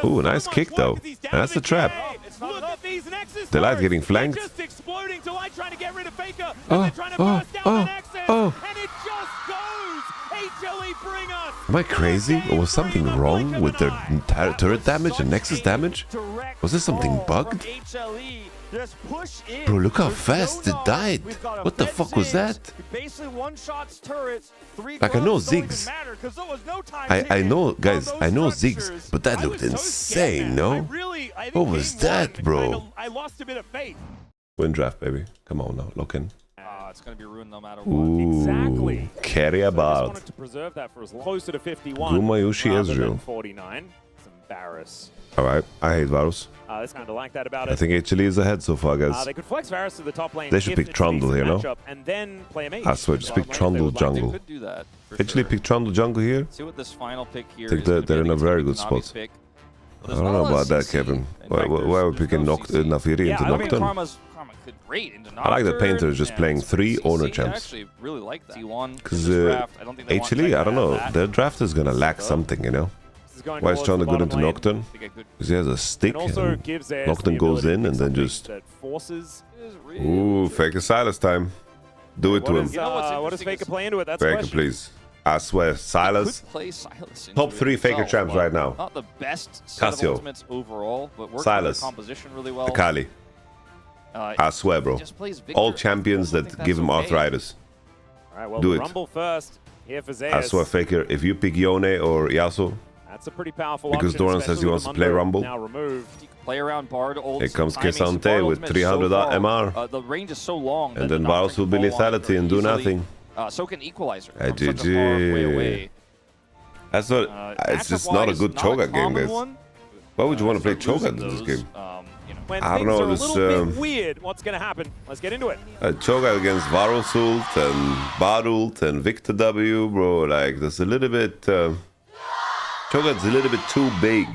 Ooh, nice kick though. And that's a trap. Look at these Nexus Delight getting flanked. just exploding. Delight trying to get rid of Faker. Oh, they're trying to burst down the Nexus. And it just goes. HLE bring us. Am I crazy? Or was something wrong with their turret damage and Nexus damage? Was there something bugged? Bro, look how fast it died. What the fuck was that? Like, I know Ziggs. I know, guys, I know Ziggs, but that looked insane, no? What was that, bro? I lost a bit of faith. Win draft, baby. Come on now, lock in. It's going to be ruined no matter what. Ooh, Exactly. Keria bard. wanted to preserve that for as closer to 51. Gumayusi Ezreal. 49. It's embarrass. Alright, I hate Varus. That's kind of like that about it. I think HLE is ahead so far, guys. They could flex Varus to the top lane. They should pick Trundle here, no? And then play a mate. I swear, just pick Trundle jungle. Could do that. HLE pick Trundle jungle here. See what this final pick here. I think they're in a very good spot. I don't know about that, Kevin. Why are we picking Nafiri into Nocturne? I like that Painter is just playing 3 Oner champs. Because HLE, I don't know, their draft is gonna lack something, you know? Why is trying to go into Nocturne? Because he has a stick, and Nocturne goes in and then just... Ooh, Faker Silas time. Do it to him. What does Faker play into it? That's Faker, please. I swear, Silas. Top 3 Faker champs right now. Not the best Cassio. overall, but Silas. composition really well. Akali. I swear, bro. All champions that give him arthritis. All right, well, do it. Rumble first here for Zeus. I swear, Faker, if you pick Yone or Yasuo, that's a pretty powerful because option, Doran says he wants to play Rumble. Now removed. Play around Bard, Here comes Kesante with 300 MR. The range is so long. And then Varus will be lethality and do nothing. So can Equalizer. GG. That's not. It's just not a good Cho'Gath game, guys. Why would you want to play Cho'Gath in this game? When I don't know. things This are a little bit weird. What's going to happen? Let's get into it. Cho'Gath against Varus ult and Bard ult and Victor W, bro. Like, that's a little bit. Cho'Gath's a little bit too big.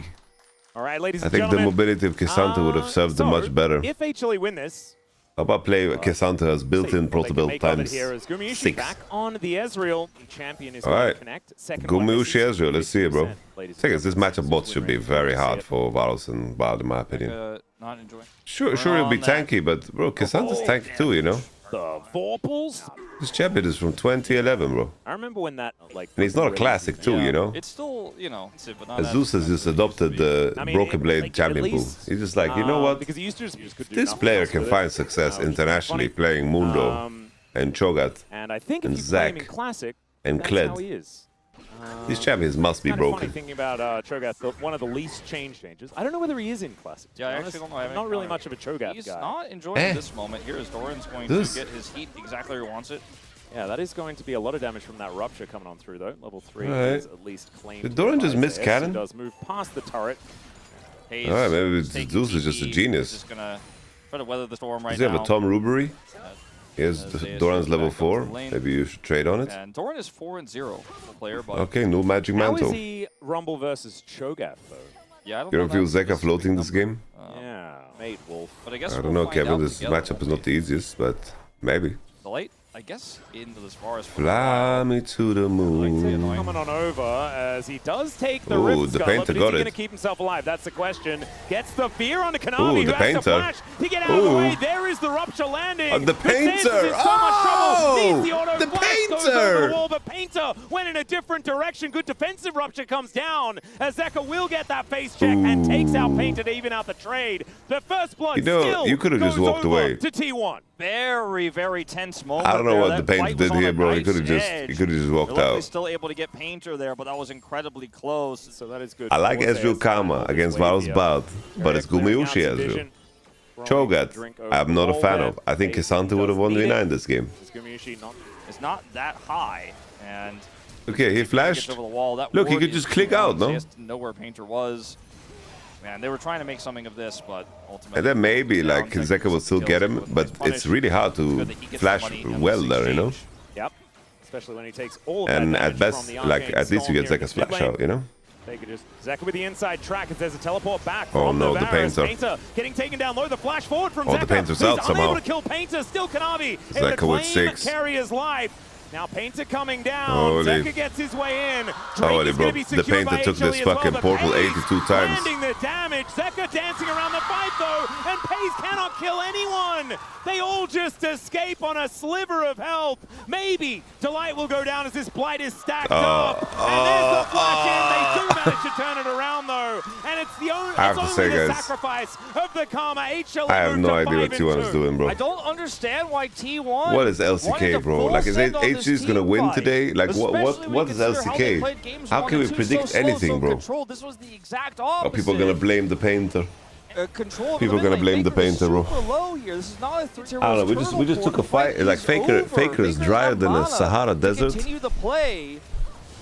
All right, ladies I and think gentlemen. the mobility of Kesante would have served them much better. If HLE win this, how about play Kesante has built-in protobelt times here is Gumayusi 6. back on the Ezreal. The champion is All going right. to connect. Second Gumayusi Ezreal, let's see it, bro. I think this matchup bot should be very hard for Varus and Bard, in my opinion. Not enjoying. Sure, it'll be tanky, but bro, Kesante's tanky too, you know. The Vorpals. This champion is from 2011, bro. I remember when that And he's not a classic too, you know. It's still, you know, but not Zeus has just adopted the Broken Blade champion pool. He's just like, you know what? Because he used to just This player can find success internationally playing Mundo and Cho'Gath and I think and if you play him Zek in Classic, and that's how he Kled. is. These champions must be Kind of funny broken. thinking about Cho'Gath, one of the least changes. I don't know whether he is in Classic. Yeah, I actually don't know. I'm not really much of a Cho'Gath He's guy. not enjoying this moment here as Doran's going to get his heat exactly where he wants it. Yeah, that is going to be a lot of damage from that Rupture coming on through, though. Level 3 Right. is at least claimed. Did Doran just miss cannon? He does move past the turret. Peyz Alright, maybe taking Zeus is just a TP, genius. Just gonna try to weather the storm right Does he have now. a Tom Rubery? He has Zeus Doran's goes level back up 4. to the lane. Maybe you should trade on it. And Doran is 4-0 player, but Okay, no magic How mantle. is he Rumble versus Cho'Gath, though? yeah, I don't You know don't feel that. Zeka floating this game? Yeah, Mate Wolf. But I guess I we'll don't know, find Kevin. out This together, matchup is not the easiest, but maybe. The late, I guess, into this forest. Fly me to the moon. Coming on over as he does take the Ooh, Rift the Scuttler, Painter but is got he going it. to keep himself alive? That's the question. Gets the fear onto Kanavi, Ooh, who the has to Painter. flash to get out of the Ooh. way. There is the Rupture landing. The But Zeus is Painter. in so much trouble. Needs the auto The flash, goes Painter. over the wall, but Painter went in a different direction. Good defensive Rupture comes down as Zeka will get that face check and takes out Painter to even out the trade. The first blood You know, still you could have just goes walked over away. to T1. Very, very tense moment. I don't know there. what That the Painter fight was did on here, a bro. He knife's could have edge. just walked They're luckily out. still able to get Painter there, but that was incredibly close. So that is good. I like for Ezreal Zeus. Karma against Varus Bard, but it's Gumayusi Ezreal. Cho'Gath, I'm not a fan of. I think Kesante would have 1v9 this game. It's not that high, and Okay, he gets flashed. over the wall. That Look, he ward could is just click too long. out, no? He has to know where Painter was. Man, they were trying to make something of this, but ultimately. And then maybe like down, Zeka will still get him, but it's really hard to Good that he gets the flash money and well this there, you know? exchange. Yep. Especially when he takes all of And that at damage best, from the like Arcane at least you Storm get here in Zeka's the mid flash lane. out, you know? They could just Zeka with the inside track as there's a teleport back Oh from no, the Varus. Painter. Getting taken down low. The flash forward from Oh, Zeka. the Painter's who's out somehow. unable to kill Painter. Still Kanavi. Able to Zeka with claim 6. Keria's life. Now Painter coming down. Holy. Zeka gets his way in. Drake Holy, is bro. gonna be The secured by Painter took HLE this as well, fucking but portal Peyz 82 times. landing the damage. Zeka dancing around the fight though, and Peyz cannot kill anyone. They all just escape on a sliver of health. Maybe Delight will go down as this Blight is stacked up. And there's the flash in. They do manage to turn it around though. And it's the only, I have to it's say, only the guys, sacrifice of the Karma. HLE I have moved no to idea what 5 T1 and is 2. doing, bro. I don't understand why T1. What is wanted LCK, to bro? full Like, is send on HG's this gonna team win fight. today? Like, Especially what when is you consider how they LCK? played games How 1 can we and 2 predict so slow, anything, so bro? controlled? This was the exact Are opposite. people gonna blame the Painter? Control People of gonna the blame the Faker is Painter, bro. super low here. This is not a 3-0 I don't know. We just took a fight. Like Faker is drier than a Sahara desert. Continue the play,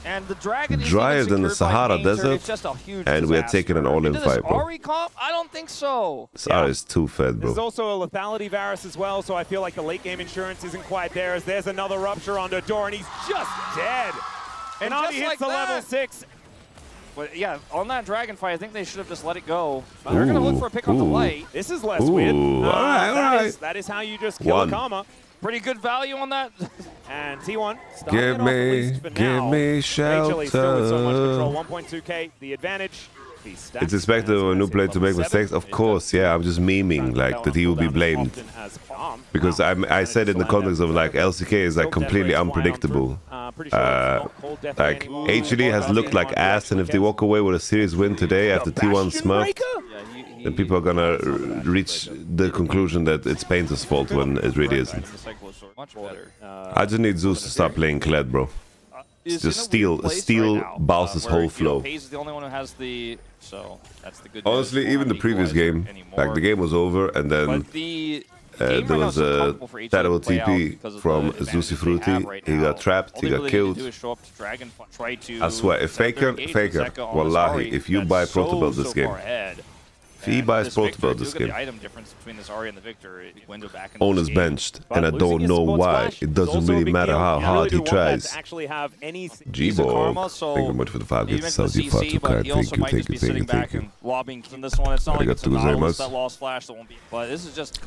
and the Dragon is Drier even than the secured by Sahara Painter. desert, It's just a huge and we are disaster. taking an all-in Into this fight, bro. Ari comp? I don't think so. Sahara is too fed, There's bro. also a lethality Varus as well, so I feel like the late game insurance isn't quite there as there's another Rupture onto Doran. He's just dead. And just Avi hits like the level that. 6. But yeah, on that Dragon fight, I think they should have just let it go. They're going to look for a pick on the light. This is less weird. All right. That is how you just kill One. a Karma. Pretty good value on that. And T1 starting Give it off, at least for now. me HLE still with so much control. shelter. 1.2k, the advantage. It's expected of a new player to make mistakes. Of course, yeah. I'm just memeing like that he will be blamed. Because I said in the context of like LCK is like completely unpredictable. Like HLE has looked like ass, and if they walk away with a series win today after T1 Smurf, then people are gonna reach the conclusion that it's Peyz's fault when it really isn't. I just need Zeus to stop playing Kled, bro. Just steal Bowser's whole flow. Peyz is the only one who has the, so that's the good Honestly, even the previous game, like the game was over, and then there was a terrible TP from Zeusy Fruity. He got trapped, he got killed. I swear, if Faker, wallahi, if you buy Protobelt this game, if he buys Protobelt this game, Oner's benched, and I don't know why. It doesn't really matter how hard he tries. G-Ball, thank you very much for the 5 gifts. Thank you. Arigatou gozaimasu.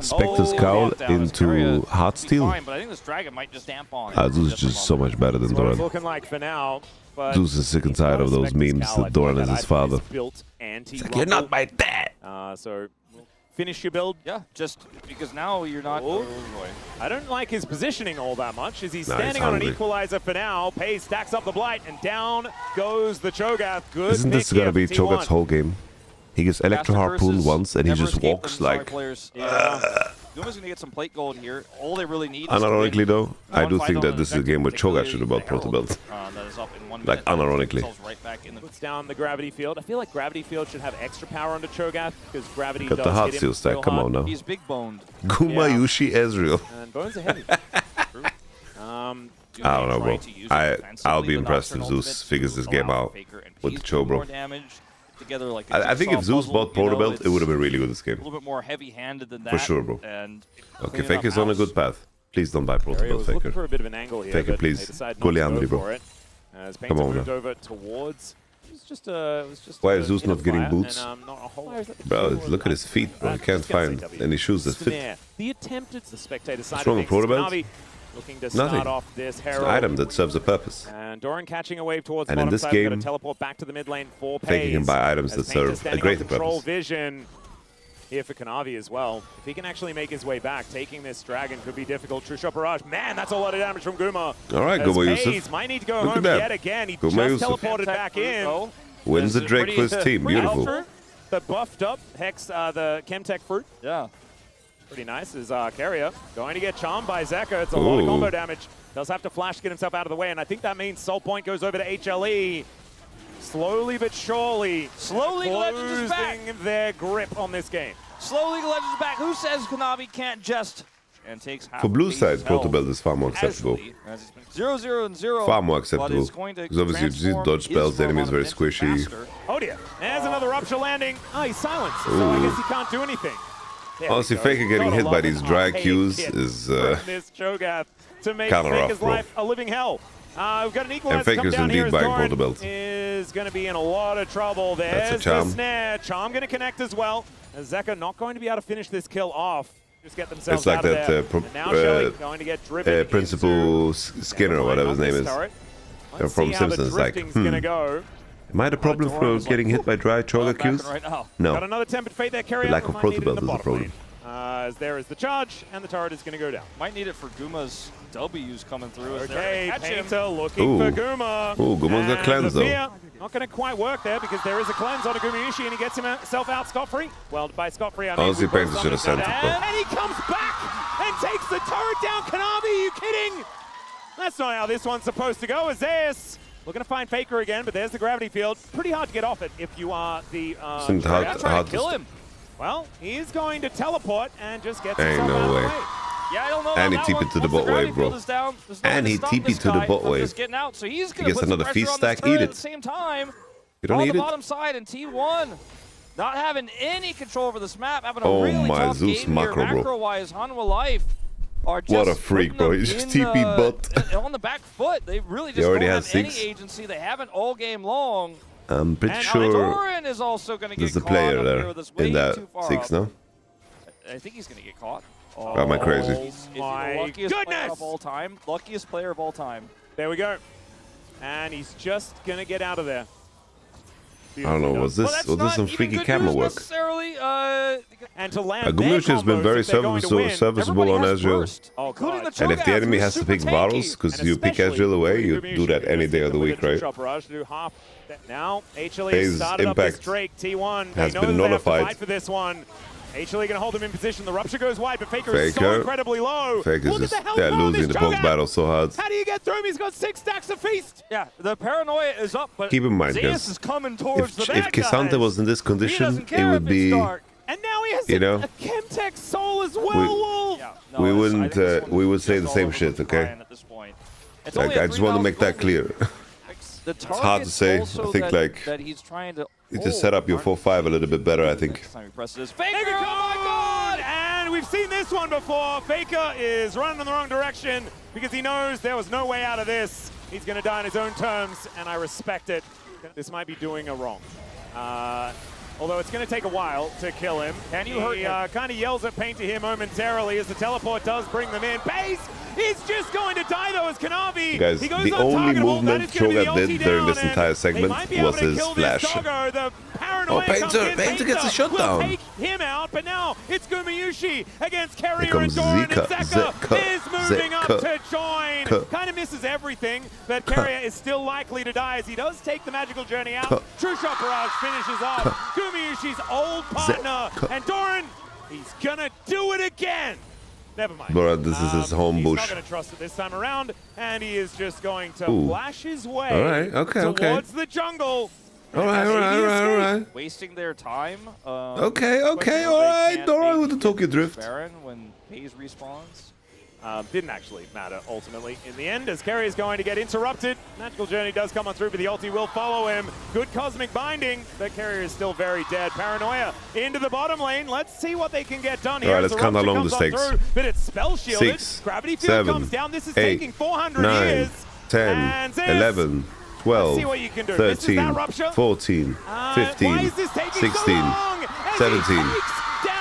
Spectre's Cowl into Heartsteel. Zeus is just so much better than Doran. Zeus is sick and tired of those memes that Doran is his father. It's like, you're not my dad! So finish your build. Yeah, just because now you're not. I don't like his positioning all that much. As he's standing on an equalizer for now. Peyz stacks up the blight, and down goes the Cho'Gath. Good. Isn't this gonna be Cho'Gath's whole game? He gets Electro Harpoon once, and he just walks like. Guma's gonna get some plate gold here. All they really need. Unironically though, I do think that this is a game where Cho'Gath should have bought Protobelt. Like unironically. Puts down the gravity field. I feel like gravity field should have extra power under Cho'Gath because gravity got does the hot hit him steel stack. Come on now. He's big boned. Gumayusi Ezreal. And bones are heavy. I don't know, bro. I'll be impressed if Zeus figures this game out with the Cho, bro. I think if Zeus bought Protobelt, it would have been really good this game. A little bit more heavy-handed than that. For sure, bro. Okay, Faker's on a good path. Please don't buy Protobelt, Faker. For a bit of an angle here, Faker, please. Polyandry, bro. Come on now. Over towards. Why is Zeus not getting boots? Bro, look at his feet, bro. He can't find any shoes that fit. What's wrong with Protobelt? Nothing. It's an item that serves a purpose. And Doran catching a wave towards and in this game, teleport back to the mid lane for Peyz. Faker can buy items that serve a greater purpose. Vision here for Kanavi as well. If he can actually make his way back, taking this dragon could be difficult. True shot barrage. Man, that's a lot of damage from Guma. All right, Gumayusi. Might need to go home yet again. He just teleported back in. Wins the Drake for his team. Beautiful. The buffed up Hex, the Chemtech fruit. Yeah. Pretty nice is Keria going to get charmed by Zeka. It's a lot of combo damage. Does have to flash to get himself out of the way, and I think that means Soul Point goes over to HLE. Slowly but surely, Legends is back. Their grip on this game. Slowly, Legends is back. Who says Kanavi can't just and takes half for blue side? Protobelt is far more acceptable. 0-0-0. Far more acceptable. Because obviously, if you dodge spells, the enemy is very squishy. Oh dear! There's another rupture landing. Oh, he's silenced, so I guess he can't do anything. Honestly, Faker getting hit by these dry Qs is this Cho'Gath to make Faker's life a living hell. We've got an equalizer. And Faker's indeed buying Protobelt. Is going to be in a lot of trouble. There's the snare. Charm going to connect as well. Zeka not going to be able to finish this kill off. Just get themselves it's like out of that there. Now Shelly going to get driven Principal Skinner or whatever his name is. From Simpsons. Like, am I the problem for getting hit by dry Cho'Gath Qs? No. Got another tempered fate there, Keria. The lack of Protobelt is the problem. As there is the charge, and the turret is going to go down. Might need it for Guma's W's coming through. Okay, Painter looking for Guma. Ooh, Guma's got cleanse though. Not going to quite work there because there is a cleanse on a Gumayusi, and he gets himself out scot-free. Well, by scot-free, I mean... Honestly, Painter should have sent it, bro. And he comes back and takes the turret down. Kanavi, are you kidding? That's not how this one's supposed to go. Zeus looking to find Faker again, but there's the gravity field. Pretty hard to get off it if you are the... hard to kill him. Well, he's going to teleport and just get himself out of the way. Yeah, I don't know. And he TP'd to the bot wave, bro. And he TP'd to the bot wave. So he's he gets another feast stack, eat it. At the same time, you don't on need the it? bottom side, and T1 not having any control over this map, having a really tough Zeus game macro, here. Macro-wise, Hanwha Life are just what a freak, bro. He just TP'd bot. On the back foot. They really just don't have any agency. They haven't all game long. I'm pretty sure Doran is also going to get there's a player there in that 6, no? I think he's going to get caught. Oh, am I crazy? He's the luckiest player of all time. Luckiest player of all time. There we go. And he's just going to get out of there. don't know, was this some freaky camera work? And to land Gumayusi has been very serviceable on Ezreal. And if the enemy has to pick Varus, because you pick Ezreal away, you do that any day of the week, right? Now, Peyz impact T1 has been nullified. For this one. HLE gonna hold him in position. The rupture goes wide, but Faker is so incredibly low. Faker's just losing the poke battle so hard. How do you get through him? He's got 6 stacks of feast. Yeah, the paranoia is up, but keep in mind, Zeus is coming towards the bad if K'Sante was in this condition, it would be, and now he has a Chemtech soul as well. We would say the same shit, okay? Like, I just want to make that clear. It's hard to say. I think like you just set up your 4-5 a little bit better, I think. Faker, oh my god! And we've seen this one before. Faker is running in the wrong direction because he knows there was no way out of this. He's going to die on his own terms, and I respect it. This might be doing a wrong. Although it's going to take a while to kill him. Can you hurt him? He kind of yells at Pain to here momentarily as the teleport does bring them in. Peyz is just going to die though as Kanavi. Guys, the only movement Cho'Gath did during this entire segment was his flash. Oh, Painter gets a shutdown. Take him out, but now it's Gumayusi against Keria Here comes and Doran, and Zeka is moving up to join. Kind of misses everything, but Keria is still likely to die as he does take the magical journey out. True Shot Barrage finishes off Gumayusi's old partner, and Doran, he's gonna do it again. Never mind. Bro, this is his home bush. He's not going to trust it this time around, and he is just going to flash his way towards the jungle. All right. Wasting their time. Okay, all right. Doran with the Tokyo Drift. Baron when Peyz respawns. Didn't actually matter ultimately in the end as Keria is going to get interrupted. Magical Journey does come on through, but the ulti will follow him. Good Cosmic Binding, but Keria is still very dead. Paranoia into the bottom lane. Let's see what they can get done here. All right, let's count how long this takes. But it's spell shielded. 6, Gravity Field 7, comes down. This is 8, taking 400 9, years. 10, 11, 12, 13, 14, 15, 16, 17,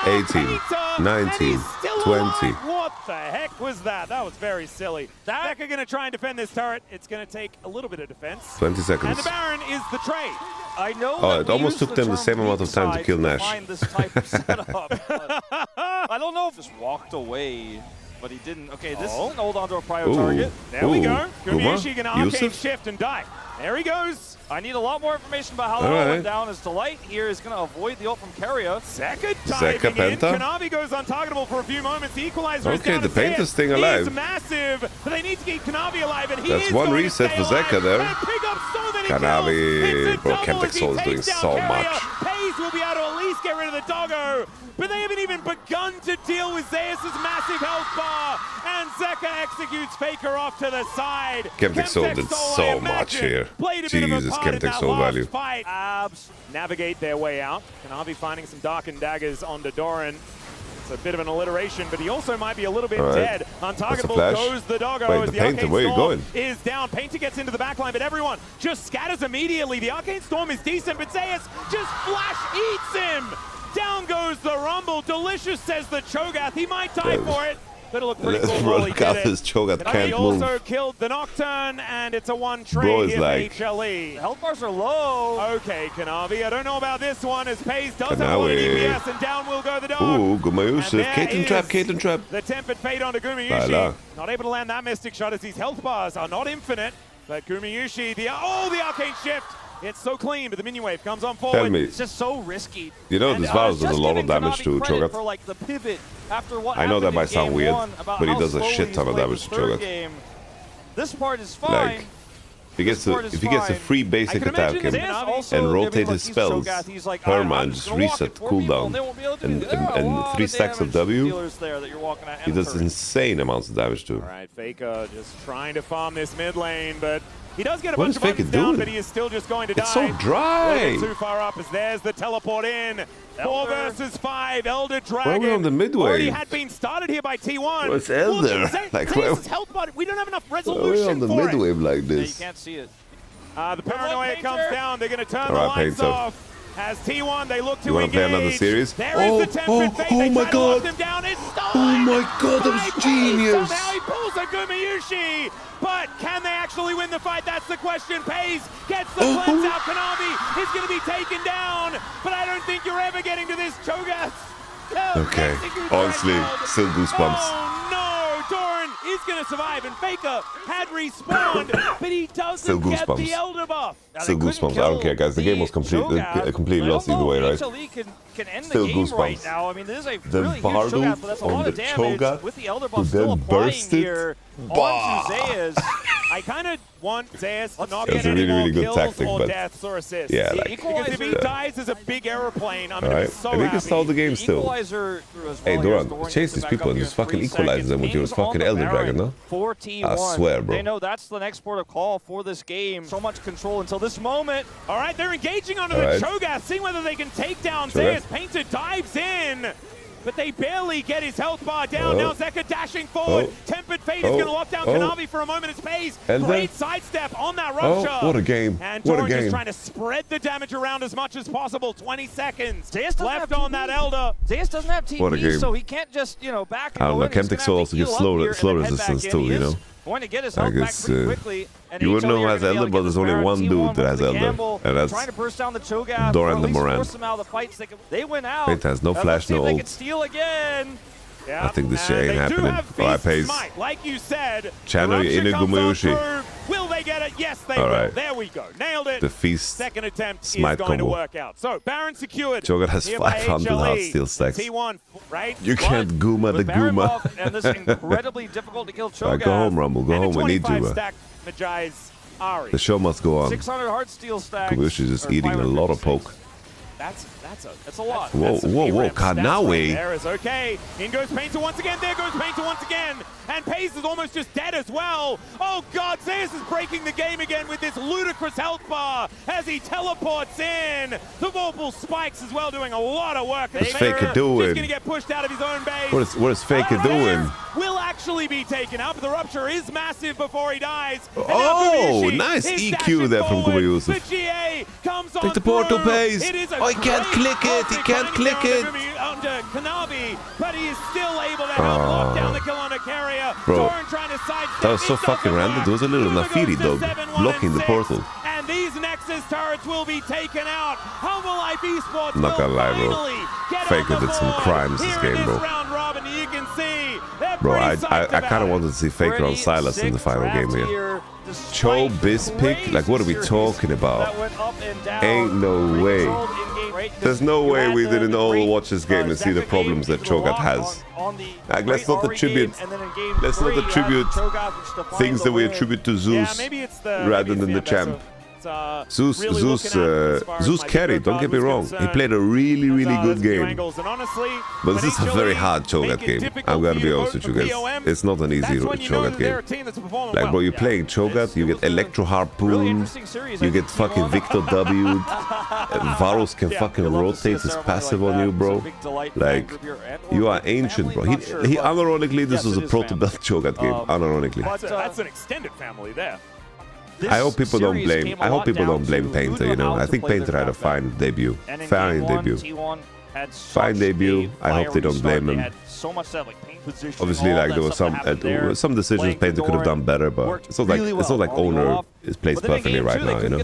18, 19, 20. What the heck was that? That was very silly. Zeka going to try and defend this turret. It's going to take a little bit of defense. 20 seconds. And the Baron is the trade. I know. Oh, it almost took them the same amount of time to kill Nash. This type of setup, I don't know if just walked away, but he didn't. Okay, this is an hold on to a prior target. There we go. Gumayusi can arcane shift and die. There he goes. I need a lot more information about how that all went down as Delight here is going to avoid the ult from Keria. Zeka diving in. Kanavi goes untargetable for a few moments. The equalizer is down. The Painter's staying alive. He's massive, but they need to keep Kanavi alive, and he That's is one going reset to for stay Zeka alive there. and pick up so many Kanavi, kills. bro, Chemtech Soul is doing so much. Peyz will be able to at least get rid of the doggo, but they haven't even begun to deal with Zeus' massive health bar, and Zeka executes Faker off to the side. Chemtech Soul did so much here. Jesus, Chemtech Soul value. Fight. Abs navigate their way out. Kanavi finding some darkened daggers onto Doran. It's a bit of an alliteration, but he also might be a little bit dead. Untargetable goes the doggo as the Arcane Storm is down. Painter gets into the backline, but everyone just scatters immediately. The Arcane Storm is decent, but Zeus just flash eats him. Down goes the Rumble. Delicious, says the Cho'Gath. He might die for it. But it looked pretty cool while he did it. Cho'Gath can't he also killed the Nocturne, and it's a one trade in HLE. The health bars are low. Okay, Kanavi, I don't know about this one, as Peyz does have a lot of DPS, and down will go the dog. Ooh, Gumayusi, Caitlyn trap. The Tempered Fate onto Gumayusi. Not able to land that Mystic Shot as these health bars are not infinite. But Gumayusi, the Arcane Shift. It's so clean, but the minion wave comes on forward. Tell me. It's just so risky. You know, this Varus does a lot of damage to Cho'Gath. For, like, the pivot after what I know that might sound weird, but he does a shit ton of damage to Cho'Gath. This part is fine. Like, if he gets a free basic attack and rotate his spells, Herman just reset cooldown and 3 stacks of W, he does insane amounts of damage to him. All right, Faker just trying to farm this mid lane, but he does get a bunch of buttons down, but he is still just going to die. It's so dry. Too far up as there's the teleport in. 4 versus 5, Elder Dragon. Where are we on the midway? Already had been started here by T1. What's Elder? Like, health bar, we don't have enough resolution for it. We're on the midway like this. Yeah, you can't see it. The Paranoia comes down. They're going to turn the lights off. As T1, they look to You want to play another series? There is the tempered fate. Oh my god! Them down. It's stolen. Oh my god, that was genius! Somehow he pulls a Gumayusi, but can they actually win the fight? That's the question. Peyz gets the cleanse out. Kanavi is going to be taken down, but I don't think you're ever getting to this Cho'Gath. Okay, honestly, still goosebumps. Oh no! Doran is going to survive, and Faker had respawned, but he doesn't get the Elder buff. Still goosebumps. I don't care, guys. The game was completely lost either way, right? Can end Still the game goosebumps. right now. I mean, this is a The really huge Bardo Cho'Gath, but that's a on lot the of damage Cho'Gath with the Elder who buff still then applying burst it. here onto Zeus. I kind of want Zeus to not It's get a really, any really good more kills tactic, or but deaths or assists. yeah, like, because if he dies as a big aeroplane, I'm going to be so and he can happy. start the game still. Equalizer as Hey, well. Doran, chase these people and just fucking equalize them with your fucking Elder Dragon, no? For T1. I swear, bro. They know that's the next port of call for this game. So much control until this moment. All right, they're engaging onto the Cho'Gath, seeing whether they can take down Zeus. Painter dives in, but they barely get his health bar down. Now Zeka dashing forward. Tempered Fate is going to lock down Kanavi for a moment. It's Peyz. Great sidestep on that Rolster. What a game. And What a Doran just game. trying to spread the damage around as much as possible. 20 seconds left on that Elder. Zeus doesn't have TP, so he can't just, you know, back and I don't know. Chemtech also gets slow resistance too, you know? Going to get his health back pretty quickly. And you wouldn't know who has Elder, but there's only one dude that has Elder, and that's trying to burst down the Cho'Gath, Doran the Moran. force them out of the fights. They went out. Peyz has no flash, no They ult. can steal again. I think this shit ain't happening. Alright, Peyz. Like you said, Channel your inner Gumayusi. Will they get it? Yes, they All will. right. There we go. Nailed it. The feast. Second attempt Smite is going to combo. work out. So, Baron secured. Cho'Gath has Here by 500 HLE. heart steal stacks. T1, right? You can't Guma the With Baron Guma. buff and this incredibly difficult to kill Cho'Gath. Alright, go home, Rumble. Go home. We need you, bro. Stack Magi's Ari. The show must go on. 600 heart steal stacks. Gumayusi is just eating a lot of poke. That's a lot. Whoa, whoa, Kanavi. There is okay. In goes Painter once again. There goes Painter once again. And Peyz is almost just dead as well. Oh God, Zeus is breaking the game again with this ludicrous health bar as he teleports in. The Vorpal spikes as well, doing a lot of work. What's Faker doing? He's going to get pushed out of his own base. What is Faker doing? Will actually be taken up. The rupture is massive before he dies. Oh, nice EQ there from Gumayusi. The GA comes on Take the portal, through. Peyz. It is a Oh, he can't click it. He can't click it. Under Kanavi, but he is still able to help lock down the kill on a Keria. Bro, Doran trying to sidestep. that was so fucking random. There was a little Nafiri dog blocking the portal. And these Nexus turrets will be taken out. Hanwha Life Esports I'm not gonna lie, bro. Faker did some crimes this game, bro. Round robin, you can see Bro, I kind of wanted to see Faker on Silas in the final game here. Cho Bispic? Like, what are we talking about? Ain't no way. There's no way we didn't all watch this game and see the problems that Cho'Gath has. Like, let's not attribute things that we attribute to Zeus rather than the champ. Zeus carried, don't get me wrong. He played a really, really good game. But this is a very hard Cho'Gath game. I'm gonna be honest with you guys. It's not an easy Cho'Gath game. Like, bro, you're playing Cho'Gath, you get Electro Harpoon, you get fucking Victor W. Varus can fucking rotate his passive on you, bro. Like, you are ancient, bro. He unironically, this was a Pro to Belt Cho'Gath game, unironically. That's an extended family there. I hope people don't blame Painter, you know. I think Painter had a fine debut. Fine debut. I hope they don't blame him. Obviously, like, there was some decisions Painter could have done better, but it's not like Oner plays perfectly right now, you know.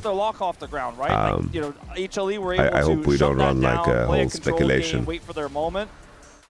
I hope we don't run like a whole speculation.